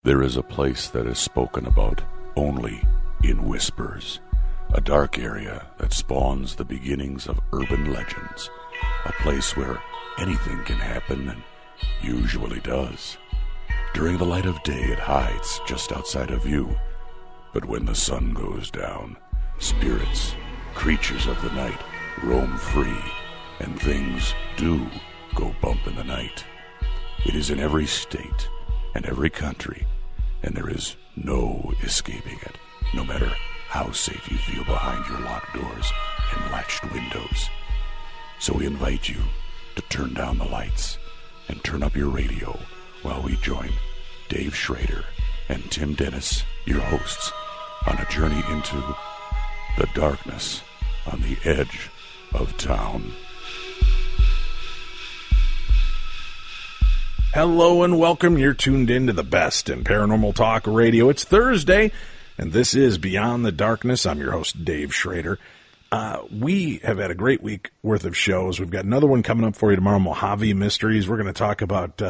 There is a place that is spoken about only in whispers, a dark area that spawns the beginnings of urban legends, a place where anything can happen and usually does. During the light of day, it hides just outside of view, but when the sun goes down, spirits, creatures of the night, roam free, and things do go bump in the night. It is in every state and every country, and there is no escaping it, no matter how safe you feel behind your locked doors and latched windows. So we invite you to turn down the lights and turn up your radio while we join Dave Schrader and Tim Dennis, your hosts, on a journey into the darkness on the edge of town. Hello and welcome. You're tuned in to the best in paranormal talk radio. It's Thursday, and this is Beyond the Darkness. I'm your host, Dave Schrader. We have had a great week worth of shows. We've got another one coming up for you tomorrow, Mojave Mysteries. We're going to talk about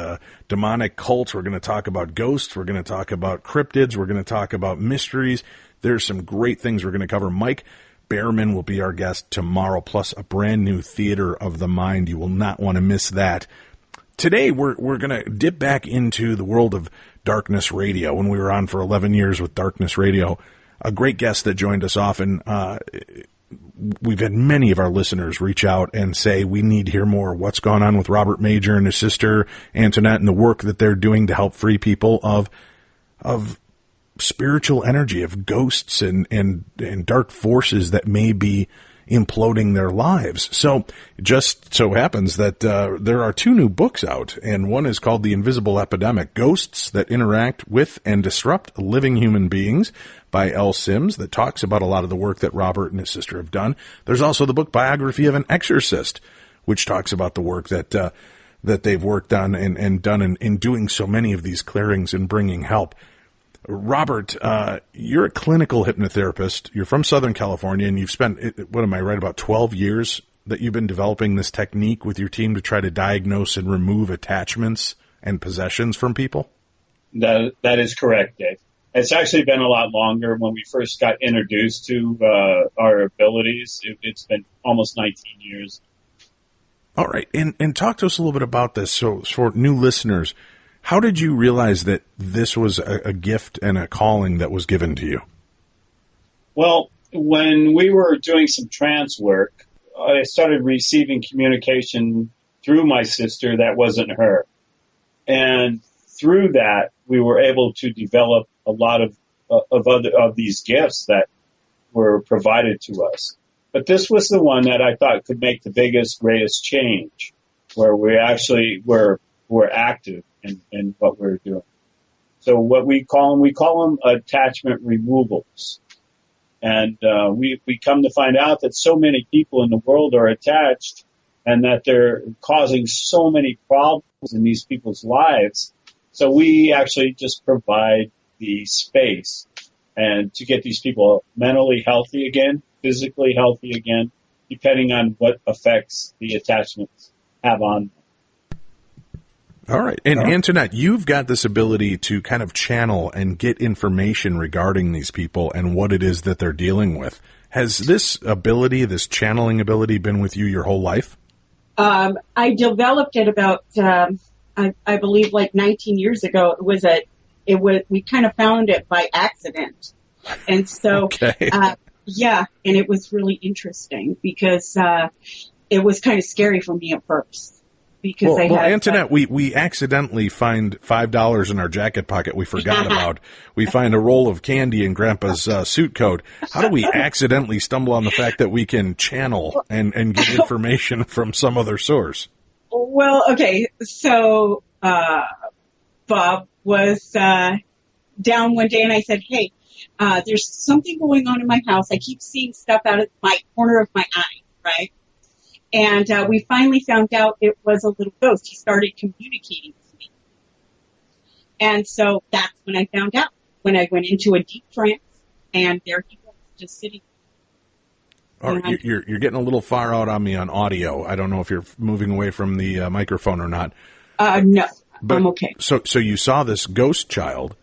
demonic cults. We're going to talk about ghosts. We're going to talk about cryptids. We're going to talk about mysteries. There's some great things we're going to cover. Mike Behrman will be our guest tomorrow, plus a brand new Theater of the Mind. You will not want to miss that. Today, we're going to dip back into the world of Darkness Radio. When we were on for 11 years with Darkness Radio, a great guest that joined us often. We've had many of our listeners reach out and say, we need to hear more. What's going on with Robert Major and his sister Antoinette and the work that they're doing to help free people of spiritual energy, of ghosts and dark forces that may be imploding their lives. So it just so happens that there are two new books out, and one is called The Invisible Epidemic, Ghosts That Interact with and Disrupt Living Human Beings by L. Sims, that talks about a lot of the work that Robert and his sister have done. There's also the book Biography of an Exorcist, which talks about the work that they've worked on and done in doing so many of these clearings and bringing help. Robert, you're a clinical hypnotherapist. You're from Southern California, and you've spent, what am I right, about 12 years that you've been developing this technique with your team to try to diagnose and remove attachments and possessions from people? That is correct, Dave. It's actually been a lot longer. When we first got introduced to our abilities, it's been almost 19 years. All right, and talk to us a little bit about this. So for new listeners, how did you realize that this was a gift and a calling that was given to you? Well, when we were doing some trance work, I started receiving communication through my sister that wasn't her. And through that, we were able to develop a lot of these gifts that were provided to us. But this was the one that I thought could make the biggest, greatest change, where we actually were active in what we're doing. So what we call them attachment removals. And we come to find out that so many people in the world are attached and that they're causing so many problems in these people's lives. So we actually just provide the space and to get these people mentally healthy again, physically healthy again, depending on what effects the attachments have on them. All right. And Antoinette, you've got this ability to kind of channel and get information regarding these people and what it is that they're dealing with. Has this ability, this channeling ability, been with you your whole life? I developed it about, I believe, like 19 years ago. We kind of found it by accident. And so, okay. Yeah, and it was really interesting because it was kind of scary for me at first. Well, Antoinette, we accidentally find $5 in our jacket pocket we forgot about. We find a roll of candy in Grandpa's suit coat. How do we accidentally stumble on the fact that we can channel and get information from some other source? Well, okay, so Bob was down one day, and I said, hey, there's something going on in my house. I keep seeing stuff out of my corner of my eye, right? And we finally found out it was a little ghost. He started communicating with me. And so that's when I found out, when I went into a deep trance, and there he was, just sitting. All right, you're getting a little far out on me on audio. I don't know if you're moving away from the microphone or not. No, but, I'm okay. So you saw this ghost child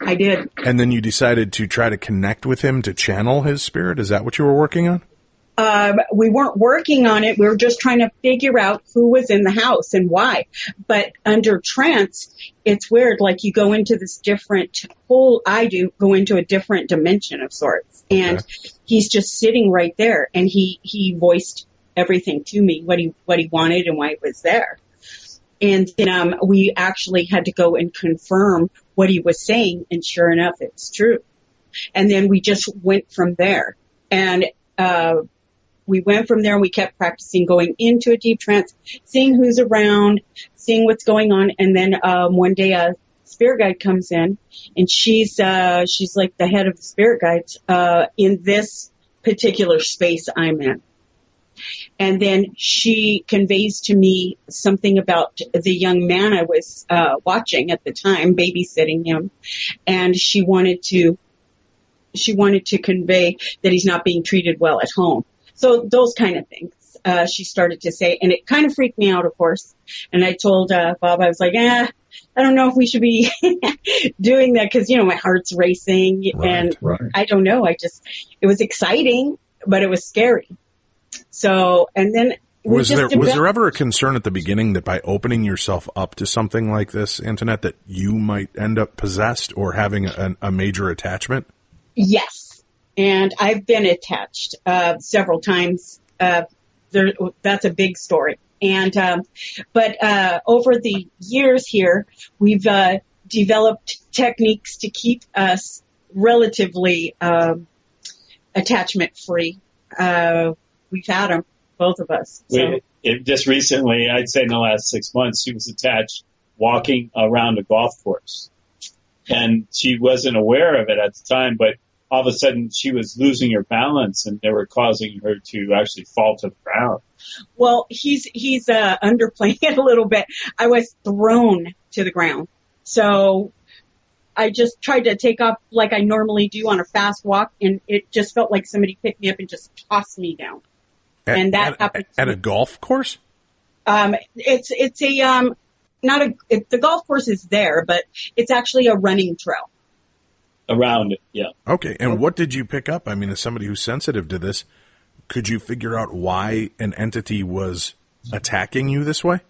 I did. And then you decided to try to connect with him to channel his spirit? Is that what you were working on? We weren't working on it. We were just trying to figure out who was in the house and why. But under trance, it's weird. Like you go into this different go into a different dimension of sorts. Okay. And he's just sitting right there. And he voiced everything to me, what he wanted and why he was there. And then, we actually had to go and confirm what he was saying. And sure enough, it's true. And then we just went from there. And, we went from there and we kept practicing going into a deep trance, seeing who's around, seeing what's going on. And then, one day a spirit guide comes in and she's like the head of the spirit guides, in this particular space I'm in. And then she conveys to me something about the young man I was, watching at the time, babysitting him. And she wanted to convey that he's not being treated well at home. So those kind of things, she started to say, and it kind of freaked me out, of course. And I told, Bob, I was like, I don't know if we should be doing that because, my heart's racing and I don't know. It was exciting, but it was scary. So, and then was there ever a concern at the beginning that by opening yourself up to something like this, Antoinette, that you might end up possessed or having a major attachment? Yes. And I've been attached several times. That's a big story. And but over the years here, we've developed techniques to keep us relatively attachment free. We've had them, both of us. So. Just recently, I'd say in the last 6 months, she was attached walking around a golf course, and she wasn't aware of it at the time, but all of a sudden she was losing her balance and they were causing her to actually fall to the ground. Well, he's underplaying it a little bit. I was thrown to the ground. So I just tried to take off like I normally do on a fast walk, and it just felt like somebody picked me up and just tossed me down. And that happened at a golf course? It's the golf course is there, but it's actually a running trail. Around it, yeah. Okay, and what did you pick up? I mean, as somebody who's sensitive to this, could you figure out why an entity was attacking you this way?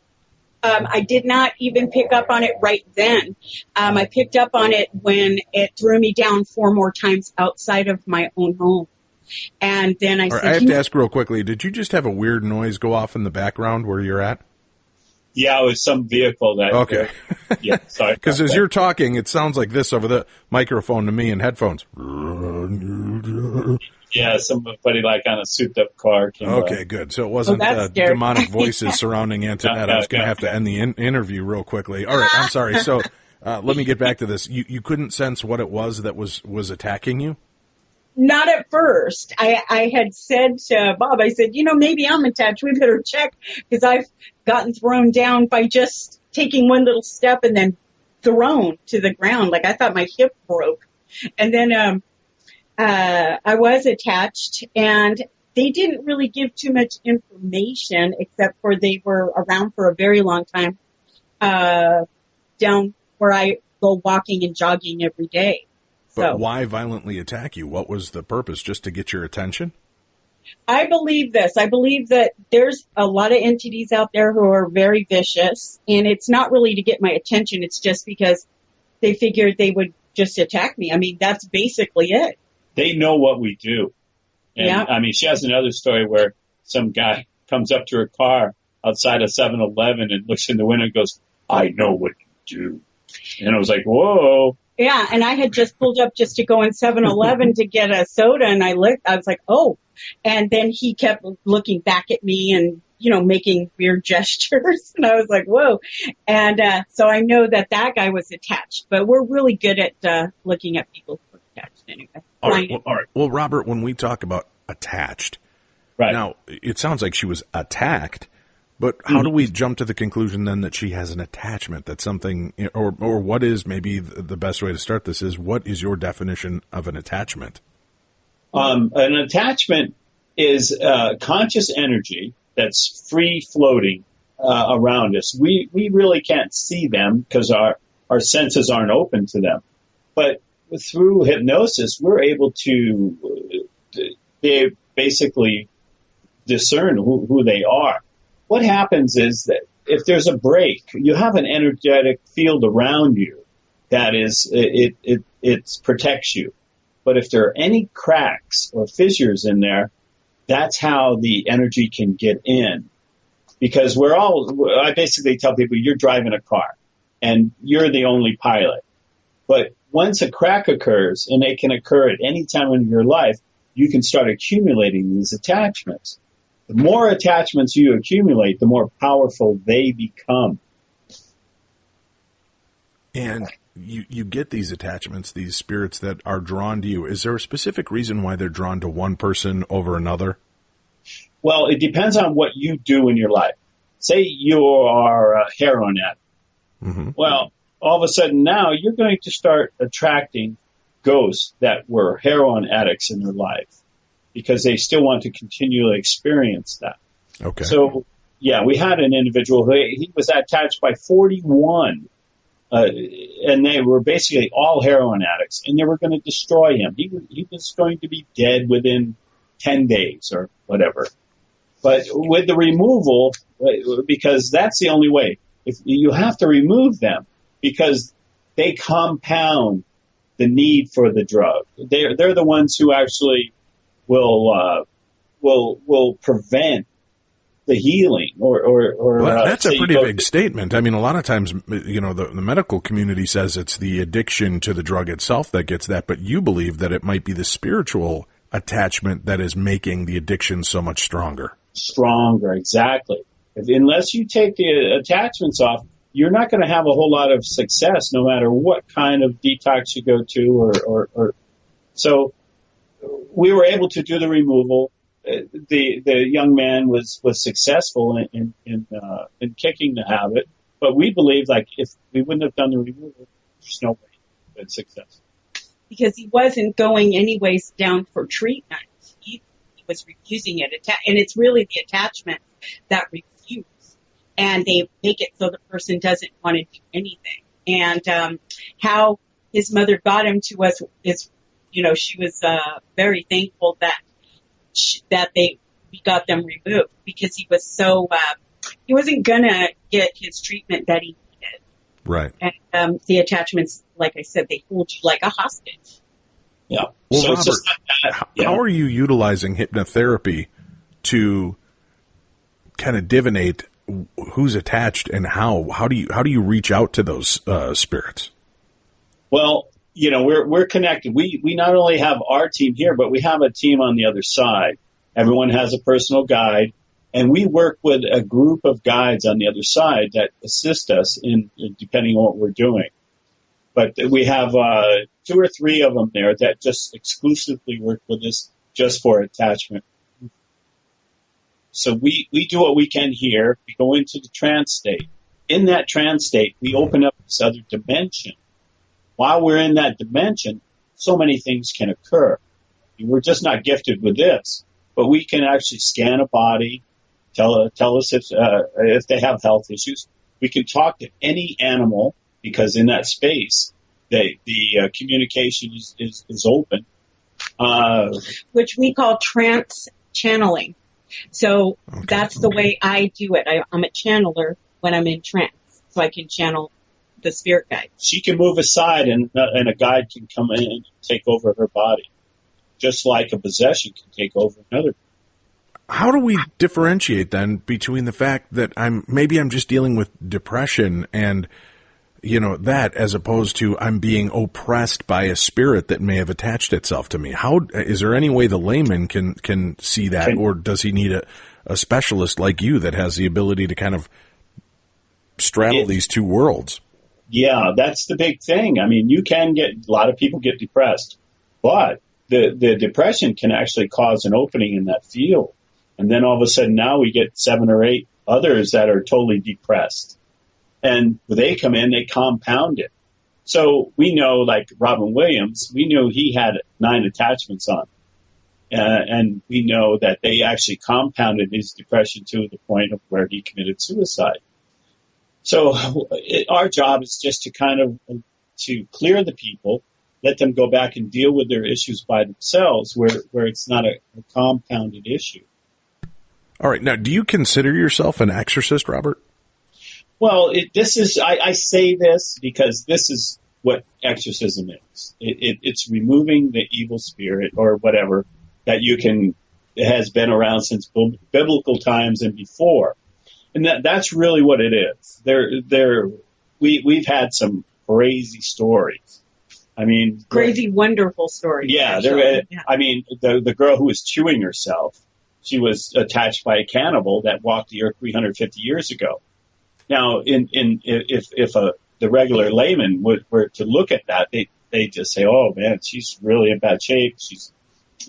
I did not even pick up on it right then. I picked up on it when it threw me down 4 more times outside of my own home. And then I said... I have to ask real quickly, did you just have a weird noise go off in the background where you're at? Yeah, it was some vehicle that... Okay. Yeah, sorry. Because as you're talking, it sounds like this over the microphone to me in headphones. Yeah, somebody like on a souped-up car came by. Good. So it wasn't demonic voices surrounding Antoinette. I was going to have to end the interview real quickly. All right, I'm sorry. So let me get back to this. You couldn't sense what it was that was attacking you? Not at first. I had said to Bob, I said, maybe I'm attached. We better check because I've gotten thrown down by just taking one little step and then thrown to the ground. Like I thought my hip broke. And then I was attached, and they didn't really give too much information except for they were around for a very long time down where I go walking and jogging every day. But why violently attack you? What was the purpose? Just to get your attention? I believe this. I believe that there's a lot of entities out there who are very vicious, and it's not really to get my attention. It's just because they figured they would just attack me. I mean, that's basically it. They know what we do. And, yeah. I mean, she has another story where some guy comes up to her car outside a 7-Eleven and looks in the window and goes, "I know what you do." And I was like, whoa. Yeah, and I had just pulled up just to go in 7-Eleven to get a soda, and I was like, oh. And then he kept looking back at me and, making weird gestures. And I was like, whoa. And so I know that guy was attached. But we're really good at looking at people who are attached anyway. All right. Well, Robert, when we talk about attached, right now, it sounds like she was attacked. But how do we jump to the conclusion then that she has an attachment? That's something, or what is maybe the best way to start this is, what is your definition of an attachment? An attachment is conscious energy that's free floating around us. We really can't see them because our senses aren't open to them. But through hypnosis, we're able to basically discern who they are. What happens is that if there's a break, you have an energetic field around you that is, it protects you. But if there are any cracks or fissures in there, that's how the energy can get in. Because I basically tell people, you're driving a car and you're the only pilot. But once a crack occurs, and it can occur at any time in your life, you can start accumulating these attachments. The more attachments you accumulate, the more powerful they become. And you get these attachments, these spirits that are drawn to you. Is there a specific reason why they're drawn to one person over another? Well, it depends on what you do in your life. Say you are a heroin addict. Mm-hmm. Well, all of a sudden now you're going to start attracting ghosts that were heroin addicts in their life because they still want to continually experience that. Okay. So, yeah, we had an individual who he was attached by 41. And they were basically all heroin addicts, and they were going to destroy him. He was going to be dead within 10 days or whatever. But with the removal, because that's the only way, if you have to remove them because they compound the need for the drug. They're the ones who actually will prevent the healing or well, that's a pretty big statement. I mean, a lot of times, the medical community says it's the addiction to the drug itself that gets that, but you believe that it might be the spiritual attachment that is making the addiction so much stronger. Stronger, exactly. Unless you take the attachments off, you're not going to have a whole lot of success no matter what kind of detox you go to or so we were able to do the removal. The young man was successful in kicking the habit, but we believe like if we wouldn't have done the removal, there's no way he was successful. Because he wasn't going anyways down for treatment. He was refusing it, and it's really the attachment that refuse, and they make it so the person doesn't want to do anything. And how his mother got him to us is, she was very thankful that we got them removed because he was so, he wasn't gonna get his treatment that he needed. Right. And, the attachments, like I said, they hold you like a hostage. Yeah. Well, so Robert, it's just like that. How are you utilizing hypnotherapy to kind of divinate who's attached and how? How do you reach out to those spirits? Well, we're connected. We not only have our team here, but we have a team on the other side. Everyone has a personal guide, and we work with a group of guides on the other side that assist us in depending on what we're doing. But we have 2 or 3 of them there that just exclusively work with us just for attachment. So we do what we can here. We go into the trance state. In that trance state, we open up this other dimension. While we're in that dimension, so many things can occur. We're just not gifted with this, but we can actually scan a body, tell us if they have health issues. We can talk to any animal because in that space, the communication is open. Which we call trance channeling. So that's the way I do it. I'm a channeler when I'm in trance, so I can channel the spirit guide. She can move aside and a guide can come in and take over her body, just like a possession can take over another. How do we differentiate then between the fact that I'm just dealing with depression and that as opposed to I'm being oppressed by a spirit that may have attached itself to me? How is there any way the layman can see that, or does he need a specialist like you that has the ability to kind of straddle these two worlds? Yeah, that's the big thing. I mean, a lot of people get depressed, but the depression can actually cause an opening in that field. And then all of a sudden now we get 7 or 8 others that are totally depressed. And when they come in, they compound it. So we know, like Robin Williams, we knew he had 9 attachments on. And we know that they actually compounded his depression to the point of where he committed suicide. So our job is just to kind of to clear the people let them go back and deal with their issues by themselves, where it's not a compounded issue. All right. Now, do you consider yourself an exorcist, Robert? Well, I say this because this is what exorcism is. It's removing the evil spirit or whatever that has been around since biblical times and before. And that's really what it is. We've had some crazy stories. I mean, crazy, wonderful stories. Yeah, I mean, the girl who was chewing herself, she was attached by a cannibal that walked the earth 350 years ago. Now, if the regular layman were to look at that, they just say, "Oh man, she's really in bad shape.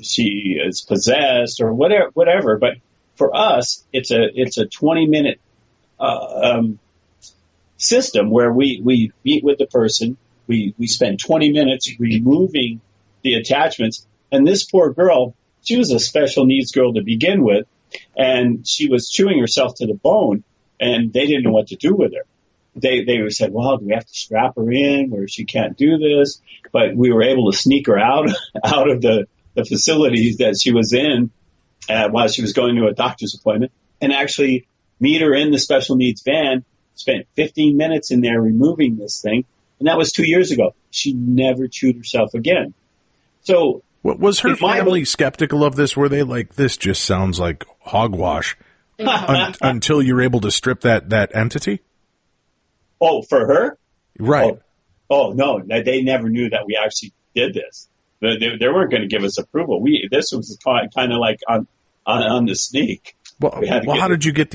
She is possessed or whatever." But for us, it's a 20-minute system where we meet with the person. We spend 20 minutes removing the attachments. And this poor girl, she was a special needs girl to begin with, and she was chewing herself to the bone, and they didn't know what to do with her. They said, "Well, do we have to strap her in where she can't do this?" But we were able to sneak her out of the facilities that she was in while she was going to a doctor's appointment, and actually meet her in the special needs van. Spent 15 minutes in there removing this thing. And that was 2 years ago. She never chewed herself again. So, was her family skeptical of this? Were they like, "This just sounds like hogwash," until you're able to strip that entity? Oh, for her? Right. Oh, no, they never knew that we actually did this. They weren't going to give us approval. This was kind of like on the sneak. Well, how did you get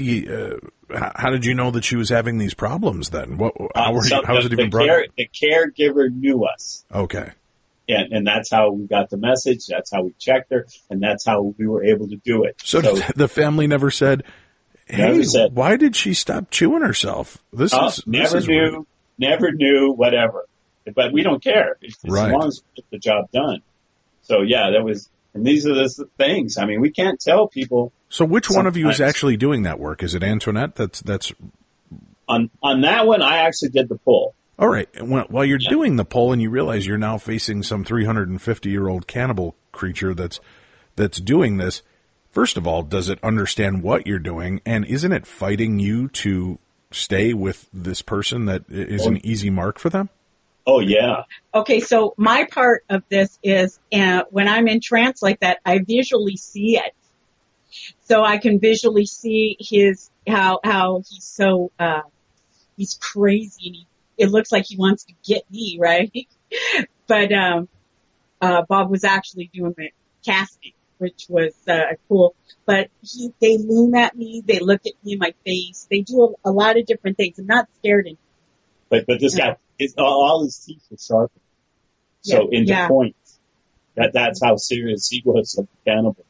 how did you know that she was having these problems then? How was it even brought up? The caregiver knew us. Okay. And that's how we got the message. That's how we checked her. And that's how we were able to do it. So the family never said, "Hey, why did she stop chewing herself?" Never knew, whatever. But we don't care. As long as we get the job done. So, yeah, and these are the things. I mean, we can't tell people. So which one of you is actually doing that work? Is it Antoinette? That's on that one. I actually did the pull. All right. While you're doing the pull and you realize you're now facing some 350-year-old cannibal creature that's doing this, first of all, does it understand what you're doing? And isn't it fighting you to stay with this person that is an easy mark for them? Oh, yeah. Okay, so my part of this is when I'm in trance like that, I visually see it. So I can visually see how he's so, he's crazy. And it looks like he wants to get me, right? But Bob was actually doing the casting, which was cool. But they lean at me. They look at me in my face. They do a lot of different things. I'm not scared anymore. But this guy, all his teeth were sharpened. So into points. That's how serious he was of the cannibal.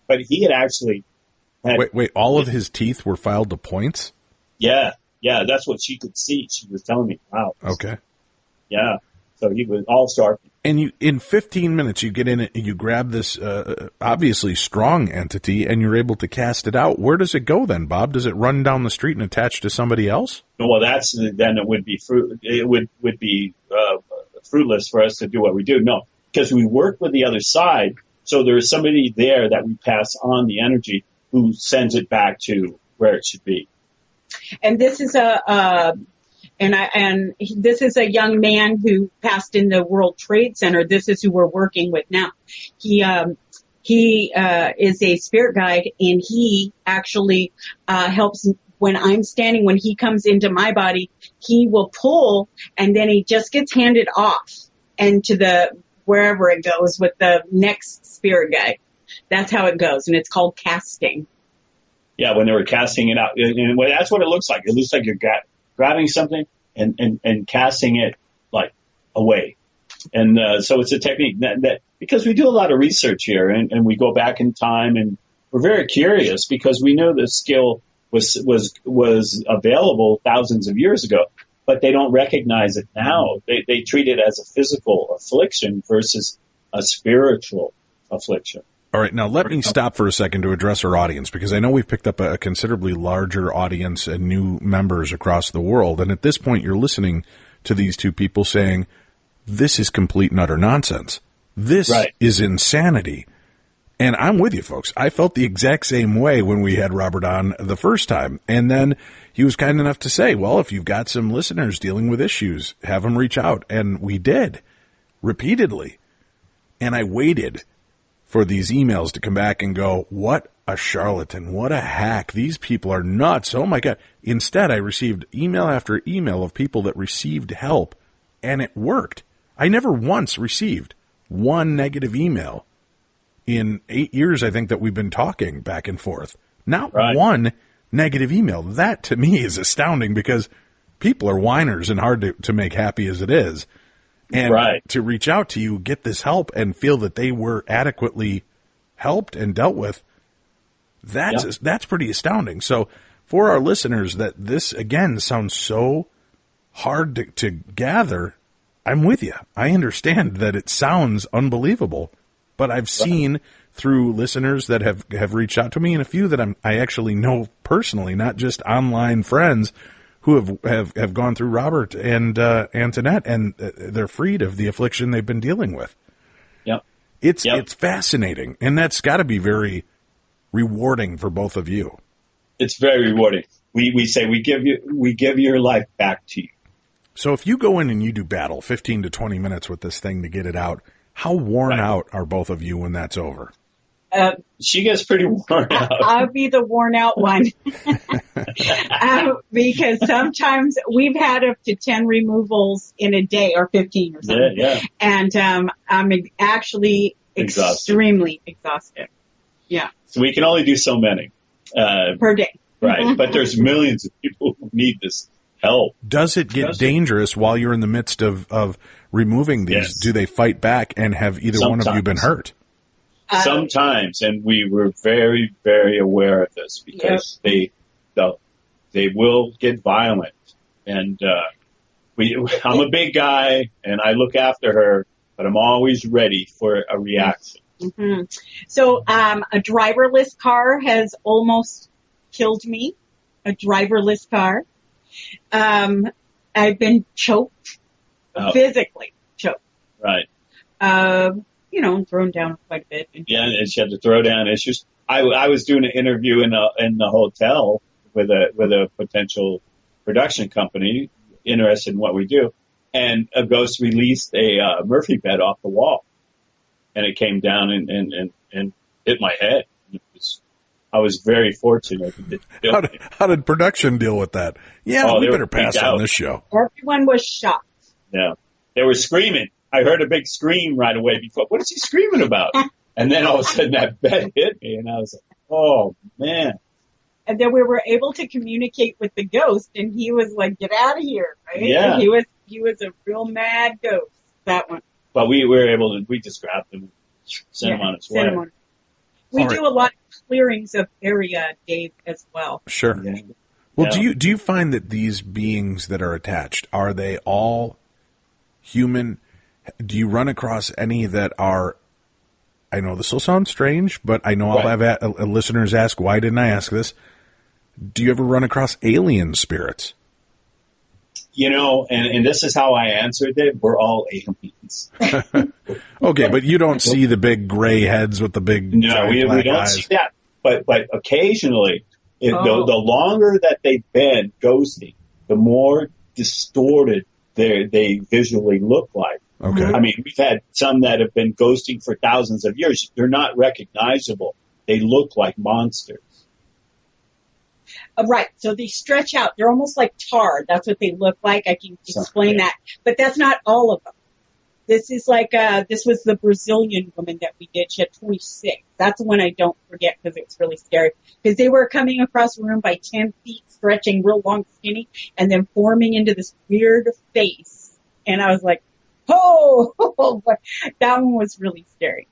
But he had actually had... Wait, all of his teeth were filed to points? Yeah, that's what she could see. She was telling me, wow. Okay. Yeah, so he was all sharpened. And in 15 minutes, you get in it and you grab this obviously strong entity and you're able to cast it out. Where does it go then, Bob? Does it run down the street and attach to somebody else? Well, then it would be fruitless for us to do what we do. No, because we work with the other side. So there's somebody there that we pass on the energy who sends it back to where it should be. And this is this is a young man who passed in the World Trade Center. This is who we're working with now. He is a spirit guide, and he actually helps when I'm standing. When he comes into my body, he will pull, and then he just gets handed off and to wherever it goes with the next spirit guide. That's how it goes, and it's called casting. Yeah, when they were casting it out, and that's what it looks like. It looks like you're grabbing something and casting it like away. And so it's a technique that because we do a lot of research here, and we go back in time, and we're very curious because we know this skill was available thousands of years ago, but they don't recognize it now. They treat it as a physical affliction versus a spiritual affliction. All right, now let me stop for a second to address our audience, because I know we've picked up a considerably larger audience and new members across the world, and at this point you're listening to these two people saying, this is complete and utter nonsense. This is insanity. And I'm with you, folks. I felt the exact same way when we had Robert on the first time. And then he was kind enough to say, well, if you've got some listeners dealing with issues, have them reach out. And we did, repeatedly. And I waited for these emails to come back and go, what a charlatan, what a hack. These people are nuts. Oh, my God. Instead, I received email after email of people that received help, and it worked. I never once received one negative email in 8 years, I think, that we've been talking back and forth. Not one negative email. That, to me, is astounding because people are whiners and hard to make happy as it is. And to reach out to you, get this help, and feel that they were adequately helped and dealt with, that's pretty astounding. So for our listeners that this, again, sounds so hard to gather, I'm with you. I understand that it sounds unbelievable, but I've seen through listeners that have reached out to me, and a few that I actually know personally, not just online friends, who have gone through Robert and Antoinette, and they're freed of the affliction they've been dealing with. Yep. It's fascinating, and that's got to be very rewarding for both of you. It's very rewarding. We say we give your life back to you. So if you go in and you do battle 15 to 20 minutes with this thing to get it out, how worn out are both of you when that's over? She gets pretty worn out. I'll be the worn out one. Because sometimes we've had up to 10 removals in a day or 15 or something. Yeah. And I'm actually extremely exhausted. Yeah. So we can only do so many. Per day. Right. But there's millions of people who need this help. Does it get dangerous while you're in the midst of removing these? Yes. Do they fight back, and have either one of you been hurt? Sometimes, and we were very, very aware of this because they will get violent. And I'm a big guy, and I look after her, but I'm always ready for a reaction. Mm-hmm. So a driverless car has almost killed me. A driverless car. I've been choked, physically choked. Right. Thrown down quite a bit. And she had to throw down issues. I was doing an interview in the hotel with a potential production company interested in what we do, and a ghost released a Murphy bed off the wall, and it came down and hit my head. I was very fortunate. How did production deal with that? Yeah, we better pass on this show. Everyone was shocked. Yeah, they were screaming. I heard a big scream right away before. What is he screaming about? And then all of a sudden that bed hit me, and I was like, oh, man. And then we were able to communicate with the ghost, and he was like, get out of here, right? Yeah. And he was a real mad ghost, that one. But we were able to, we just grabbed him and sent him on his way. We do a lot of clearings of area, Dave, as well. Sure. Yeah. Well, do you find that these beings that are attached, are they all human? Do you run across any that are, I know this will sound strange, but I know I'll have listeners ask, why didn't I ask this? Do you ever run across alien spirits? And this is how I answered it. We're all aliens. Okay, but you don't see the big gray heads with the big we don't eyes. see that. But occasionally, the longer that they've been ghosting, the more distorted they visually look like. Okay. I mean, we've had some that have been ghosting for thousands of years. They're not recognizable. They look like monsters. Right. So they stretch out. They're almost like tar. That's what they look like. I can explain that. But that's not all of them. This is like, this was the Brazilian woman that we did. She had 26. That's the one I don't forget because it was really scary. Because they were coming across the room by 10 feet, stretching real long, skinny, and then forming into this weird face. And I was like, oh, that one was really scary.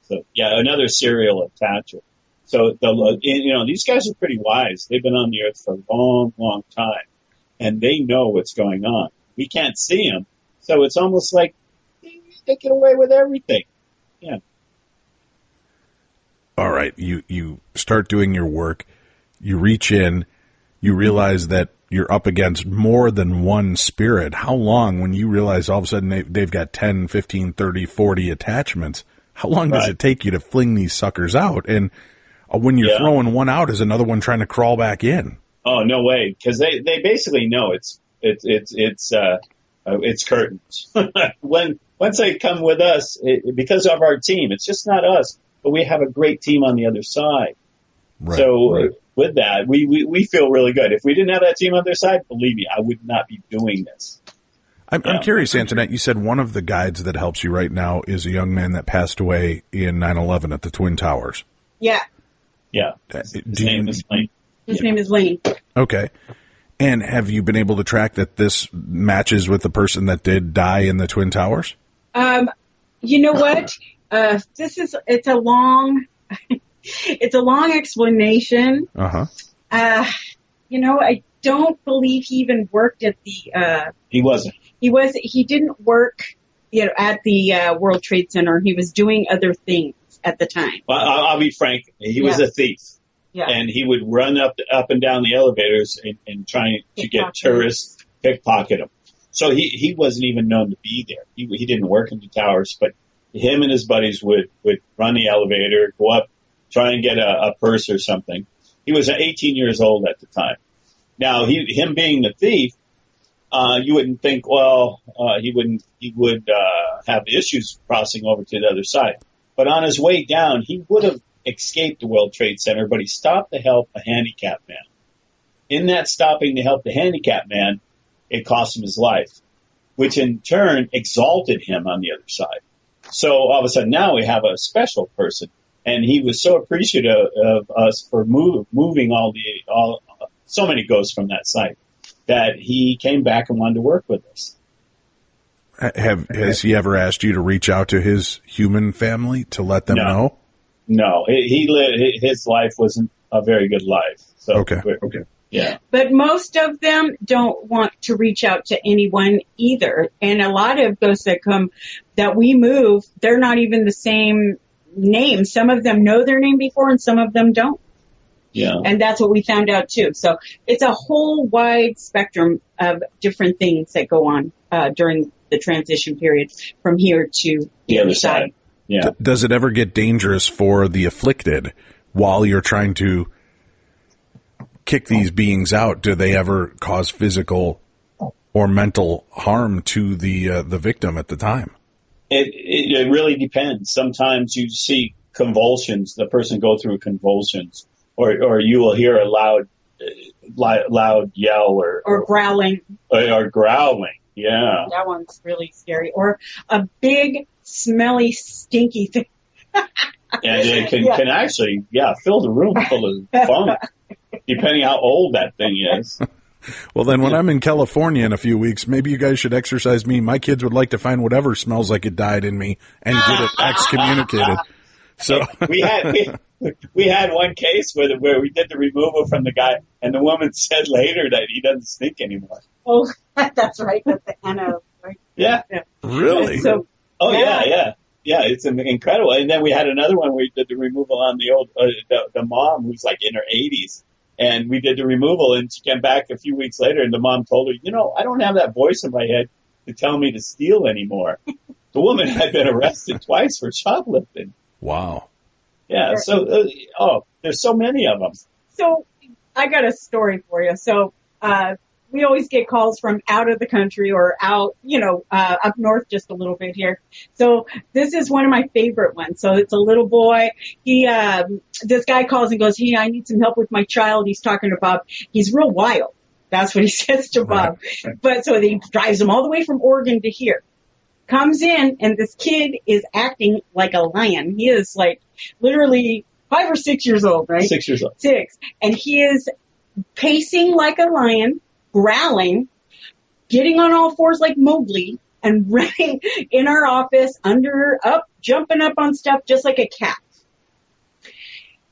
So, another serial attacher. So, these guys are pretty wise. They've been on the earth for a long, long time, and they know what's going on. We can't see them, so it's almost like they get away with everything. Yeah. All right, you start doing your work, you reach in, you realize that you're up against more than one spirit. How long, when you realize all of a sudden they've got 10, 15, 30, 40 attachments, how long does it take you to fling these suckers out? And when you're throwing one out, is another one trying to crawl back in? Oh, no way. Because they basically know it's curtains. Once they come with us, because of our team, it's just not us, but we have a great team on the other side. Right, so with that, we feel really good. If we didn't have that team on their side, believe me, I would not be doing this. I'm curious, Antoinette, you said one of the guides that helps you right now is a young man that passed away in 9/11 at the Twin Towers. Yeah. Yeah. His name is Lane. His name is Lane. Okay. And have you been able to track that this matches with the person that did die in the Twin Towers? You know what? It's a long explanation. Uh-huh. I don't believe he even worked at the, he wasn't. He didn't work, at the World Trade Center. He was doing other things at the time. Well, I'll be frank. He was a thief. Yeah. And he would run up and down the elevators and trying to get tourists, pickpocket them. So he wasn't even known to be there. He didn't work in the towers, but him and his buddies would run the elevator, go up, try and get a purse or something. He was 18 years old at the time. Now, him being the thief, you wouldn't think, he would have issues crossing over to the other side. But on his way down, he would have escaped the World Trade Center, but he stopped to help a handicapped man. In that stopping to help the handicapped man, it cost him his life, which in turn exalted him on the other side. So all of a sudden now we have a special person, and he was so appreciative of us for moving so many ghosts from that site that he came back and wanted to work with us. Has he ever asked you to reach out to his human family to let them know? No, his life wasn't a very good life. So okay. Yeah. But most of them don't want to reach out to anyone either. And a lot of ghosts that we move, they're not even the same name. Some of them know their name before and some of them don't. Yeah. And that's what we found out too. So it's a whole wide spectrum of different things that go on during the transition period from here to the other side. Yeah. Does it ever get dangerous for the afflicted while you're trying to kick these beings out? Do they ever cause physical or mental harm to the victim at the time? It really depends. Sometimes you see convulsions, the person go through convulsions, or you will hear a loud yell or growling. Or growling. Yeah. That one's really scary. Or a big, smelly, stinky thing. And it can actually, fill the room full of funk, depending how old that thing is. Well, then when I'm in California in a few weeks, maybe you guys should exercise me. My kids would like to find whatever smells like it died in me and get it excommunicated. So we had one case where we did the removal from the guy, and the woman said later that he doesn't stink anymore. Oh, that's right. That's the Anna. Right? Yeah. Really? So, yeah. Yeah, it's incredible. And then we had another one where we did the removal on the old the mom who's like in her 80s. And we did the removal, and she came back a few weeks later, and the mom told her, I don't have that voice in my head to tell me to steal anymore. The woman had been arrested twice for shoplifting. Wow. Yeah, so, there's so many of them. So I got a story for you. So we always get calls from out of the country or out, up north just a little bit here. So this is one of my favorite ones. So it's a little boy. This guy calls and goes, "Hey, I need some help with my child." He's talking to Bob. He's real wild. That's what he says to Bob. Right. But so he drives him all the way from Oregon to here. Comes in, and this kid is acting like a lion. He is like literally 5 or 6 years old, right? 6 years old. 6. And he is pacing like a lion, growling, getting on all fours like Mowgli, and running in our office jumping up on stuff just like a cat.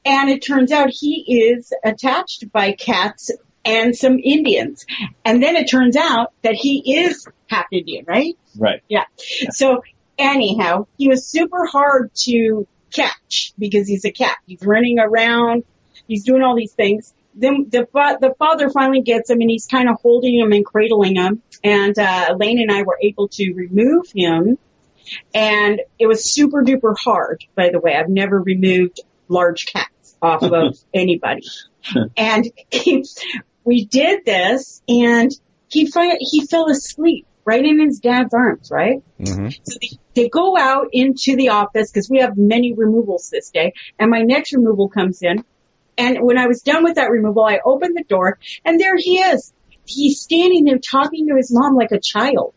And it turns out he is attached by cats and some Indians. And then it turns out that he is half Indian, right? Right. Yeah. So anyhow, he was super hard to catch because he's a cat. He's running around. He's doing all these things. then the father finally gets him, and he's kind of holding him and cradling him. And Lane and I were able to remove him, and it was super duper hard. By the way, I've never removed large cats off of anybody, and we did this, and he fell asleep right in his dad's arms, right? Mm-hmm. So they go out into the office because we have many removals this day, and my next removal comes in. And when I was done with that removal, I opened the door, and there he is. He's standing there talking to his mom like a child.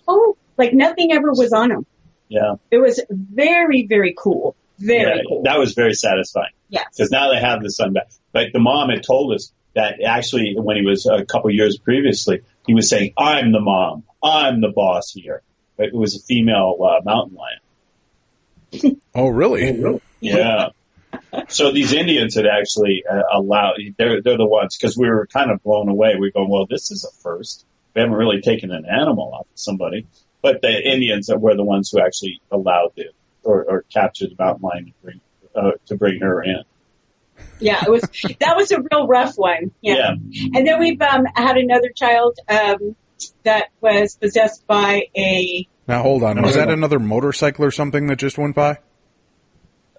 Oh, like nothing ever was on him. Yeah. It was very, very cool. Very cool. That was very satisfying. Yes. Because now they have the son back. But the mom had told us that actually when he was a couple years previously, he was saying, I'm the mom. I'm the boss here. But it was a female mountain lion. Oh, really? Yeah. So these Indians had actually allowed, they're the ones, because we were kind of blown away. We're going, well, this is a first. We haven't really taken an animal off of somebody. But the Indians were the ones who actually allowed it or captured the mountain lion to bring her in. Yeah, that was a real rough one. Yeah. And then we've had another child that was possessed by a... Now, hold on. Was that another motorcycle or something that just went by?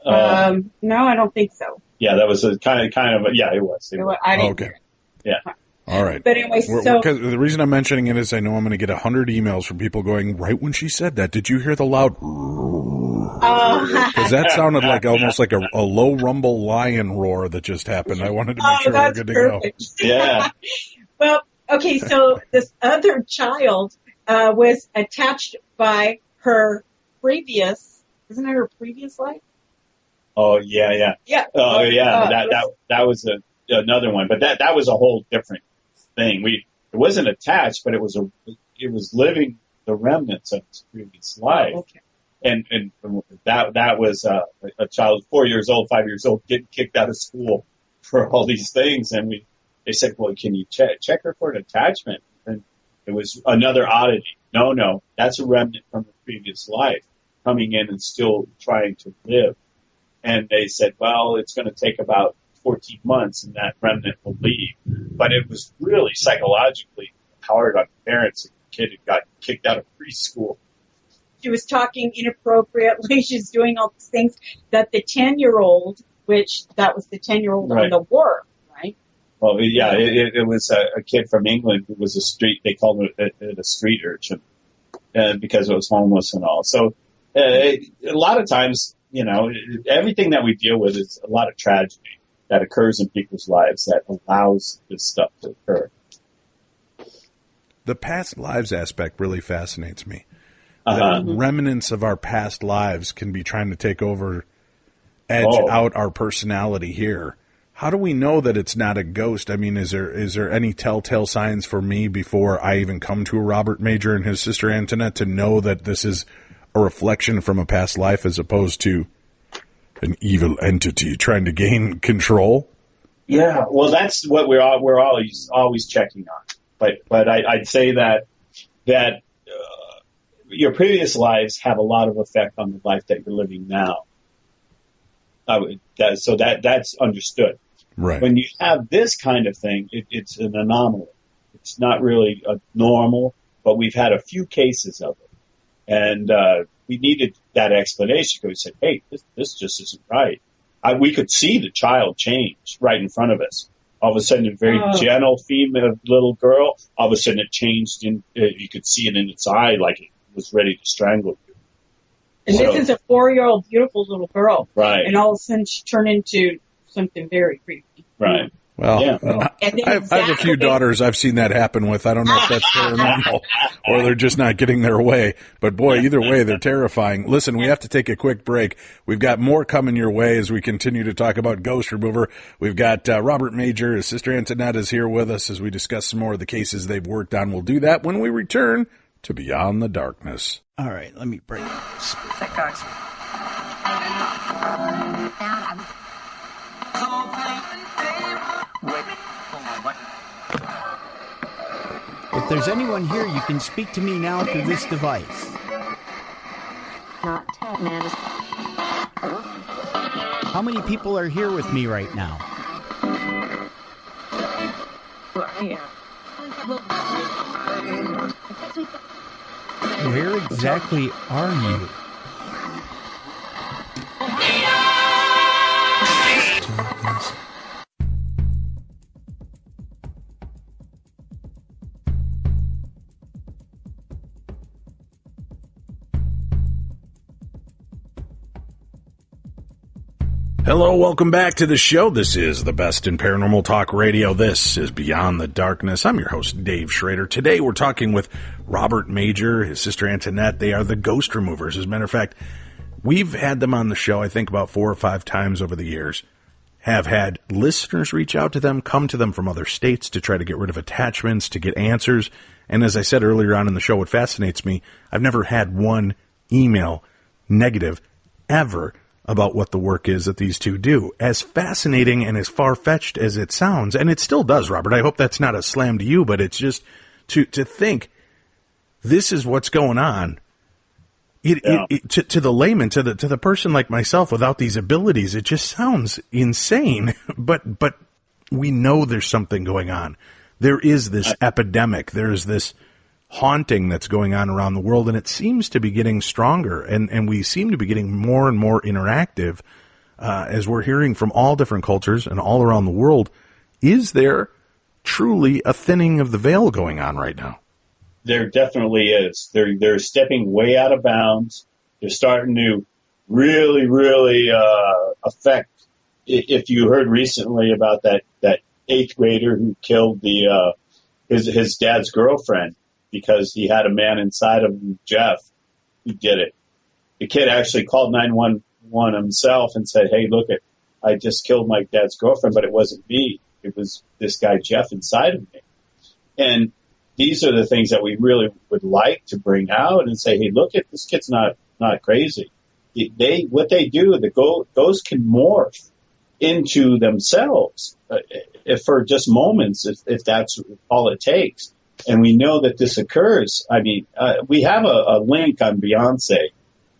No, I don't think so. Yeah, that was a kind of yeah, it was. I didn't hear it. Yeah. All right. But anyway, the reason I'm mentioning it is I know I'm going to get 100 emails from people going, right when she said that, did you hear the loud... Because that sounded like almost like a low rumble lion roar that just happened. I wanted to make sure we're good perfect. To go. Yeah. Well, okay, so this other child was attached by her previous, isn't it her previous life? Oh, yeah. Yeah. Oh, yeah. That was another one. But that was a whole different thing. It wasn't attached, but it was living the remnants of its previous life. Oh, okay. And that was a child, 4 years old, 5 years old, getting kicked out of school for all these things. And they said, well, can you check her for an attachment? And it was another oddity. No, that's a remnant from the previous life coming in and still trying to live. And they said, well, it's going to take about 14 months and that remnant will leave. But it was really psychologically hard on parents. The kid had got kicked out of preschool. She was talking inappropriately. She's doing all these things that the 10-year-old, which that was the 10-year-old right. on the wharf, right? Well, yeah, it was a kid from England who was they called it a street urchin because it was homeless and all. So a lot of times, everything that we deal with is a lot of tragedy that occurs in people's lives that allows this stuff to occur. The past lives aspect really fascinates me. Uh-huh. The remnants of our past lives can be trying to take over, edge out our personality here. How do we know that it's not a ghost? I mean, is there any telltale signs for me before I even come to a Robert Major and his sister Antoinette to know that this is a reflection from a past life as opposed to an evil entity trying to gain control? Yeah, well, that's what we're always checking on. But I'd say that your previous lives have a lot of effect on the life that you're living now. So that's understood. Right. When you have this kind of thing, it's an anomaly. It's not really a normal, but we've had a few cases of it. And we needed that explanation because we said, hey, this just isn't right. We could see the child change right in front of us. All of a sudden, a very gentle female little girl, all of a sudden it changed. You could see it in its eye like it was ready to strangle you. And this is a 4-year-old beautiful little girl. Right. And all of a sudden she turned into something very creepy. Right. Well, yeah. I have a few daughters I've seen that happen with. I don't know if that's paranormal or they're just not getting their way. But boy, either way, they're terrifying. Listen, we have to take a quick break. We've got more coming your way as we continue to talk about Ghost Remover. We've got Robert Major, his sister Antoinette is here with us as we discuss some more of the cases they've worked on. We'll do that when we return to Beyond the Darkness. All right, let me break this. If there's anyone here, you can speak to me now through this device. How many people are here with me right now? Where exactly are you? Hello, welcome back to the show. This is the best in paranormal talk radio. This is Beyond the Darkness. I'm your host, Dave Schrader. Today we're talking with Robert Major, his sister Antoinette. They are the Ghost Removers. As a matter of fact, we've had them on the show, I think, about 4 or 5 times over the years. Have had listeners reach out to them, come to them from other states to try to get rid of attachments, to get answers. And as I said earlier on in the show, what fascinates me, I've never had one email negative ever about what the work is that these two do. As fascinating and as far-fetched as it sounds, and it still does, Robert, I hope that's not a slam to you, but it's just to think this is what's going on. To the layman, to the person like myself without these abilities, it just sounds insane. But we know there's something going on. There is this epidemic. There is this haunting that's going on around the world, and it seems to be getting stronger, and we seem to be getting more and more interactive as we're hearing from all different cultures and all around the world. Is there truly a thinning of the veil going on right now? There definitely is. They're stepping way out of bounds. They're starting to really affect. If you heard recently about that 8th grader who killed his dad's girlfriend, because he had a man inside of him, Jeff, who did it. The kid actually called 911 himself and said, "Hey, look, I just killed my dad's girlfriend, but it wasn't me. It was this guy, Jeff, inside of me." And these are the things that we really would like to bring out and say, "Hey, look, this kid's not crazy." What they do, the ghosts can morph into themselves for just moments, if that's all it takes. And we know that this occurs. I mean, we have a link on Beyonce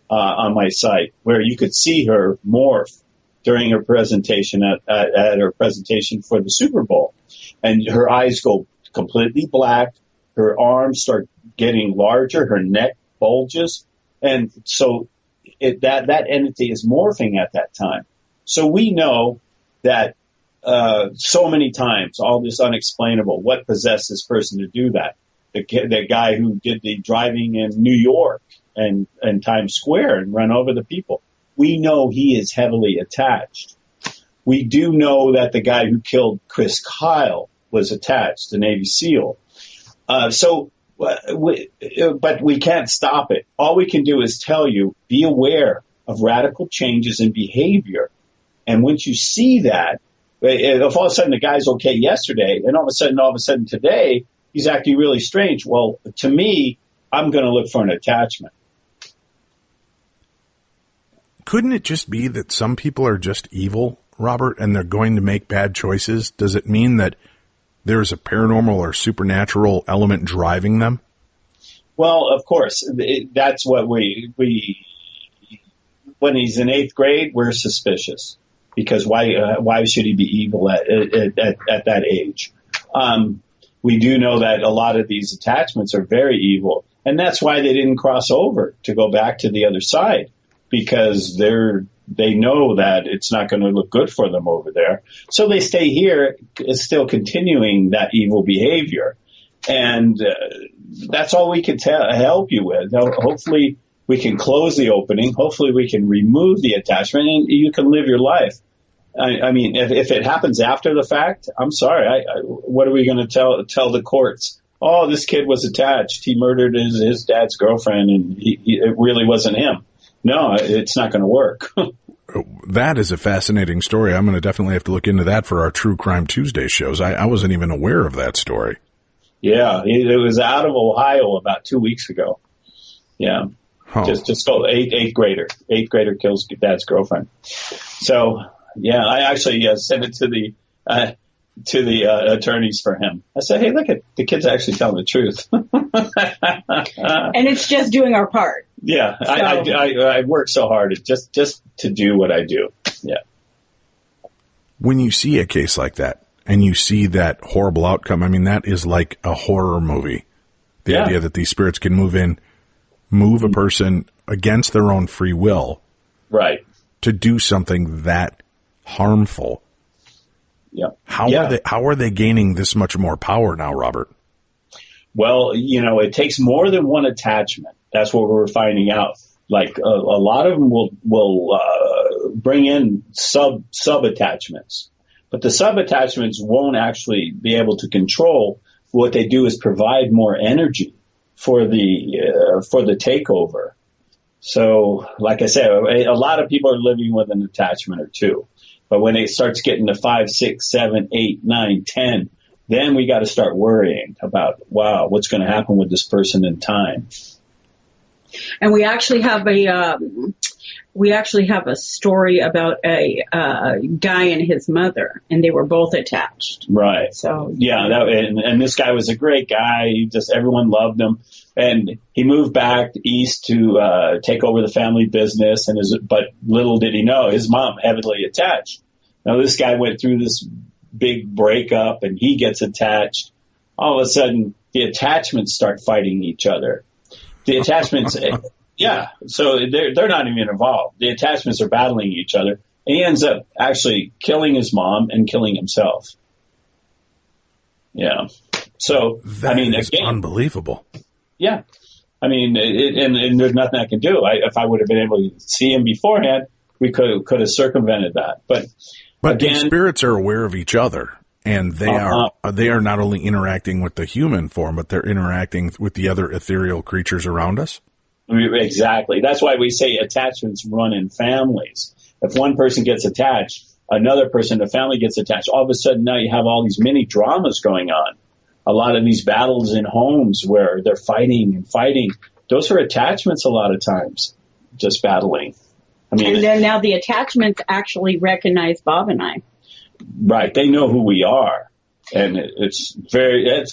on my site where you could see her morph during her presentation at her presentation for the Super Bowl. And her eyes go completely black. Her arms start getting larger. Her neck bulges. And so that entity is morphing at that time. So we know that so many times, all this unexplainable, what possessed this person to do that? The guy who did the driving in New York and Times Square and run over the people. We know he is heavily attached. We do know that the guy who killed Chris Kyle was attached, the Navy SEAL. But we can't stop it. All we can do is tell you, be aware of radical changes in behavior. And once you see that, if all of a sudden the guy's okay yesterday, and all of a sudden today, he's acting really strange. Well, to me, I'm going to look for an attachment. Couldn't it just be that some people are just evil, Robert, and they're going to make bad choices? Does it mean that there's a paranormal or supernatural element driving them? Well, of course, that's what we when he's in 8th grade, we're suspicious. Because why should he be evil at that age? We do know that a lot of these attachments are very evil, and that's why they didn't cross over to go back to the other side, because they know that it's not going to look good for them over there. So they stay here, still continuing that evil behavior, and that's all we can help you with. Hopefully, we can close the opening. Hopefully we can remove the attachment and you can live your life. I mean, if it happens after the fact, I'm sorry. What are we going to tell the courts? Oh, this kid was attached. He murdered his dad's girlfriend and it really wasn't him. No, it's not going to work. That is a fascinating story. I'm going to definitely have to look into that for our True Crime Tuesday shows. I wasn't even aware of that story. Yeah, it was out of Ohio about 2 weeks ago. Yeah. Huh. Just go 8th grader. 8th grader kills dad's girlfriend. So, yeah, I actually sent it to the attorneys for him. I said, hey, look, the kid's actually telling the truth. And it's just doing our part. Yeah, so. I work so hard just to do what I do. Yeah. When you see a case like that, and you see that horrible outcome, I mean, that is like a horror movie. The idea that these spirits can move a person against their own free will. Right. To do something that harmful. Yeah. How are they gaining this much more power now, Robert? Well, it takes more than one attachment. That's what we're finding out. Like a lot of them will bring in sub attachments, but the sub attachments won't actually be able to control. What they do is provide more energy for the takeover. So, like I said, a lot of people are living with an attachment or two, but when it starts getting to 5, 6, 7, 8, 9, 10, then we got to start worrying about, wow, what's going to happen with this person in time. And we actually have a story about a guy and his mother, and they were both attached. Right. So and this guy was a great guy. Everyone loved him, and he moved back east to take over the family business. But little did he know, his mom heavily attached. Now this guy went through this big breakup, and he gets attached. All of a sudden, the attachments start fighting each other. The attachments, so they're not even involved. The attachments are battling each other. And he ends up actually killing his mom and killing himself. Yeah. So, that is unbelievable. Yeah. I mean, and there's nothing I can do. If I would have been able to see him beforehand, we could have circumvented that. But again, the spirits are aware of each other. And they are not only interacting with the human form, but they're interacting with the other ethereal creatures around us. Exactly. That's why we say attachments run in families. If one person gets attached, another person in the family gets attached. All of a sudden now you have all these mini dramas going on. A lot of these battles in homes where they're fighting. Those are attachments a lot of times, just battling. I mean, and then now the attachments actually recognize Bob and I. Right. They know who we are. And it's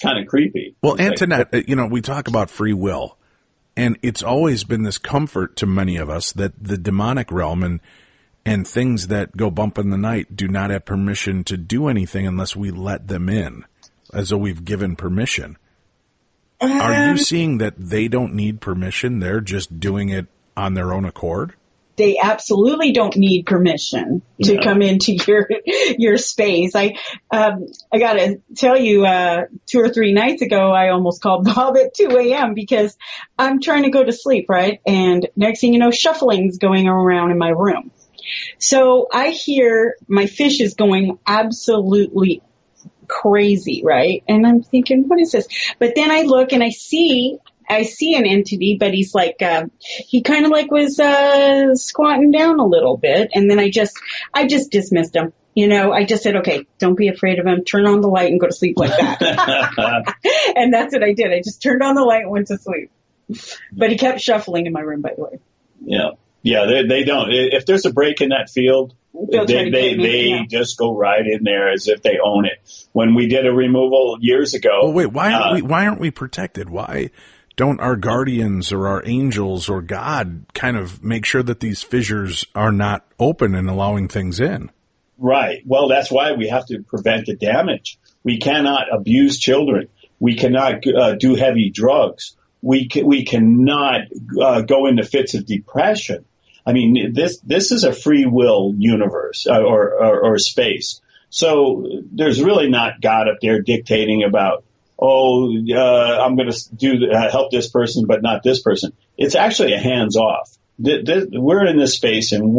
kind of creepy. Well, Antoinette, we talk about free will, and it's always been this comfort to many of us that the demonic realm and things that go bump in the night do not have permission to do anything unless we let them in, as though we've given permission. Are you seeing that they don't need permission? They're just doing it on their own accord? They absolutely don't need permission to come into your space. I got to tell you, 2 or 3 nights ago, I almost called Bob at 2 a.m. because I'm trying to go to sleep, right? And next thing you know, shuffling's going around in my room. So I hear my fish is going absolutely crazy, right? And I'm thinking, what is this? But then I look and I see an entity, but he's like, he kind of like was, squatting down a little bit. And then I just dismissed him. I just said, okay, don't be afraid of him. Turn on the light and go to sleep like that. And that's what I did. I just turned on the light and went to sleep. But he kept shuffling in my room, by the way. Yeah. Yeah. They don't. If there's a break in that field, they just go right in there as if they own it. When we did a removal years ago. Oh, wait, why aren't we protected? Why don't our guardians or our angels or God kind of make sure that these fissures are not open and allowing things in? Right. Well, that's why we have to prevent the damage. We cannot abuse children. We cannot do heavy drugs. We cannot go into fits of depression. I mean, this is a free will universe or space. So there's really not God up there dictating about, I'm going to help this person, but not this person. It's actually a hands off. We're in this space, and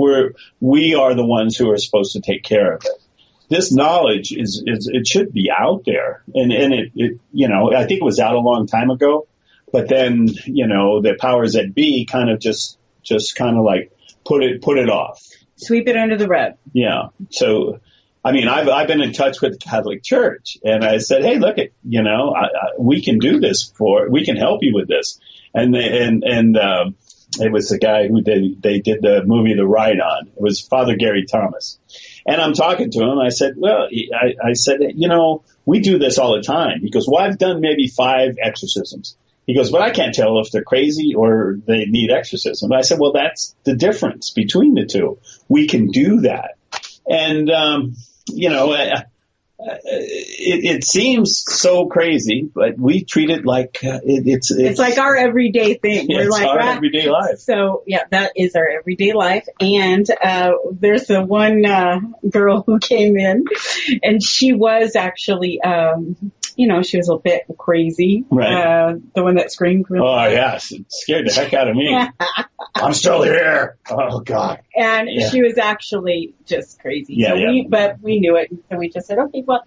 we are the ones who are supposed to take care of it. This knowledge it should be out there, and it I think it was out a long time ago, but then the powers that be kind of just kind of like put it off, sweep it under the rug. Yeah. So. I mean, I've been in touch with the Catholic Church, and I said, hey, look, we can do this we can help you with this. And it was the guy who they did the movie The Ride On. It was Father Gary Thomas. And I'm talking to him. I said, well, I said, we do this all the time. He goes, well, I've done maybe 5 exorcisms. He goes, but I can't tell if they're crazy or they need exorcism. I said, well, that's the difference between the two. We can do that. And, It seems so crazy, but we treat it like it's like our everyday thing. We're like our everyday life. So yeah, that is our everyday life. And there's the one girl who came in, and she was actually, she was a bit crazy. Right. The one that screamed. Really oh yes, it scared the heck out of me. I'm still here. Oh God. And she was actually just crazy. Yeah, so but we knew it. So we just said, okay, well,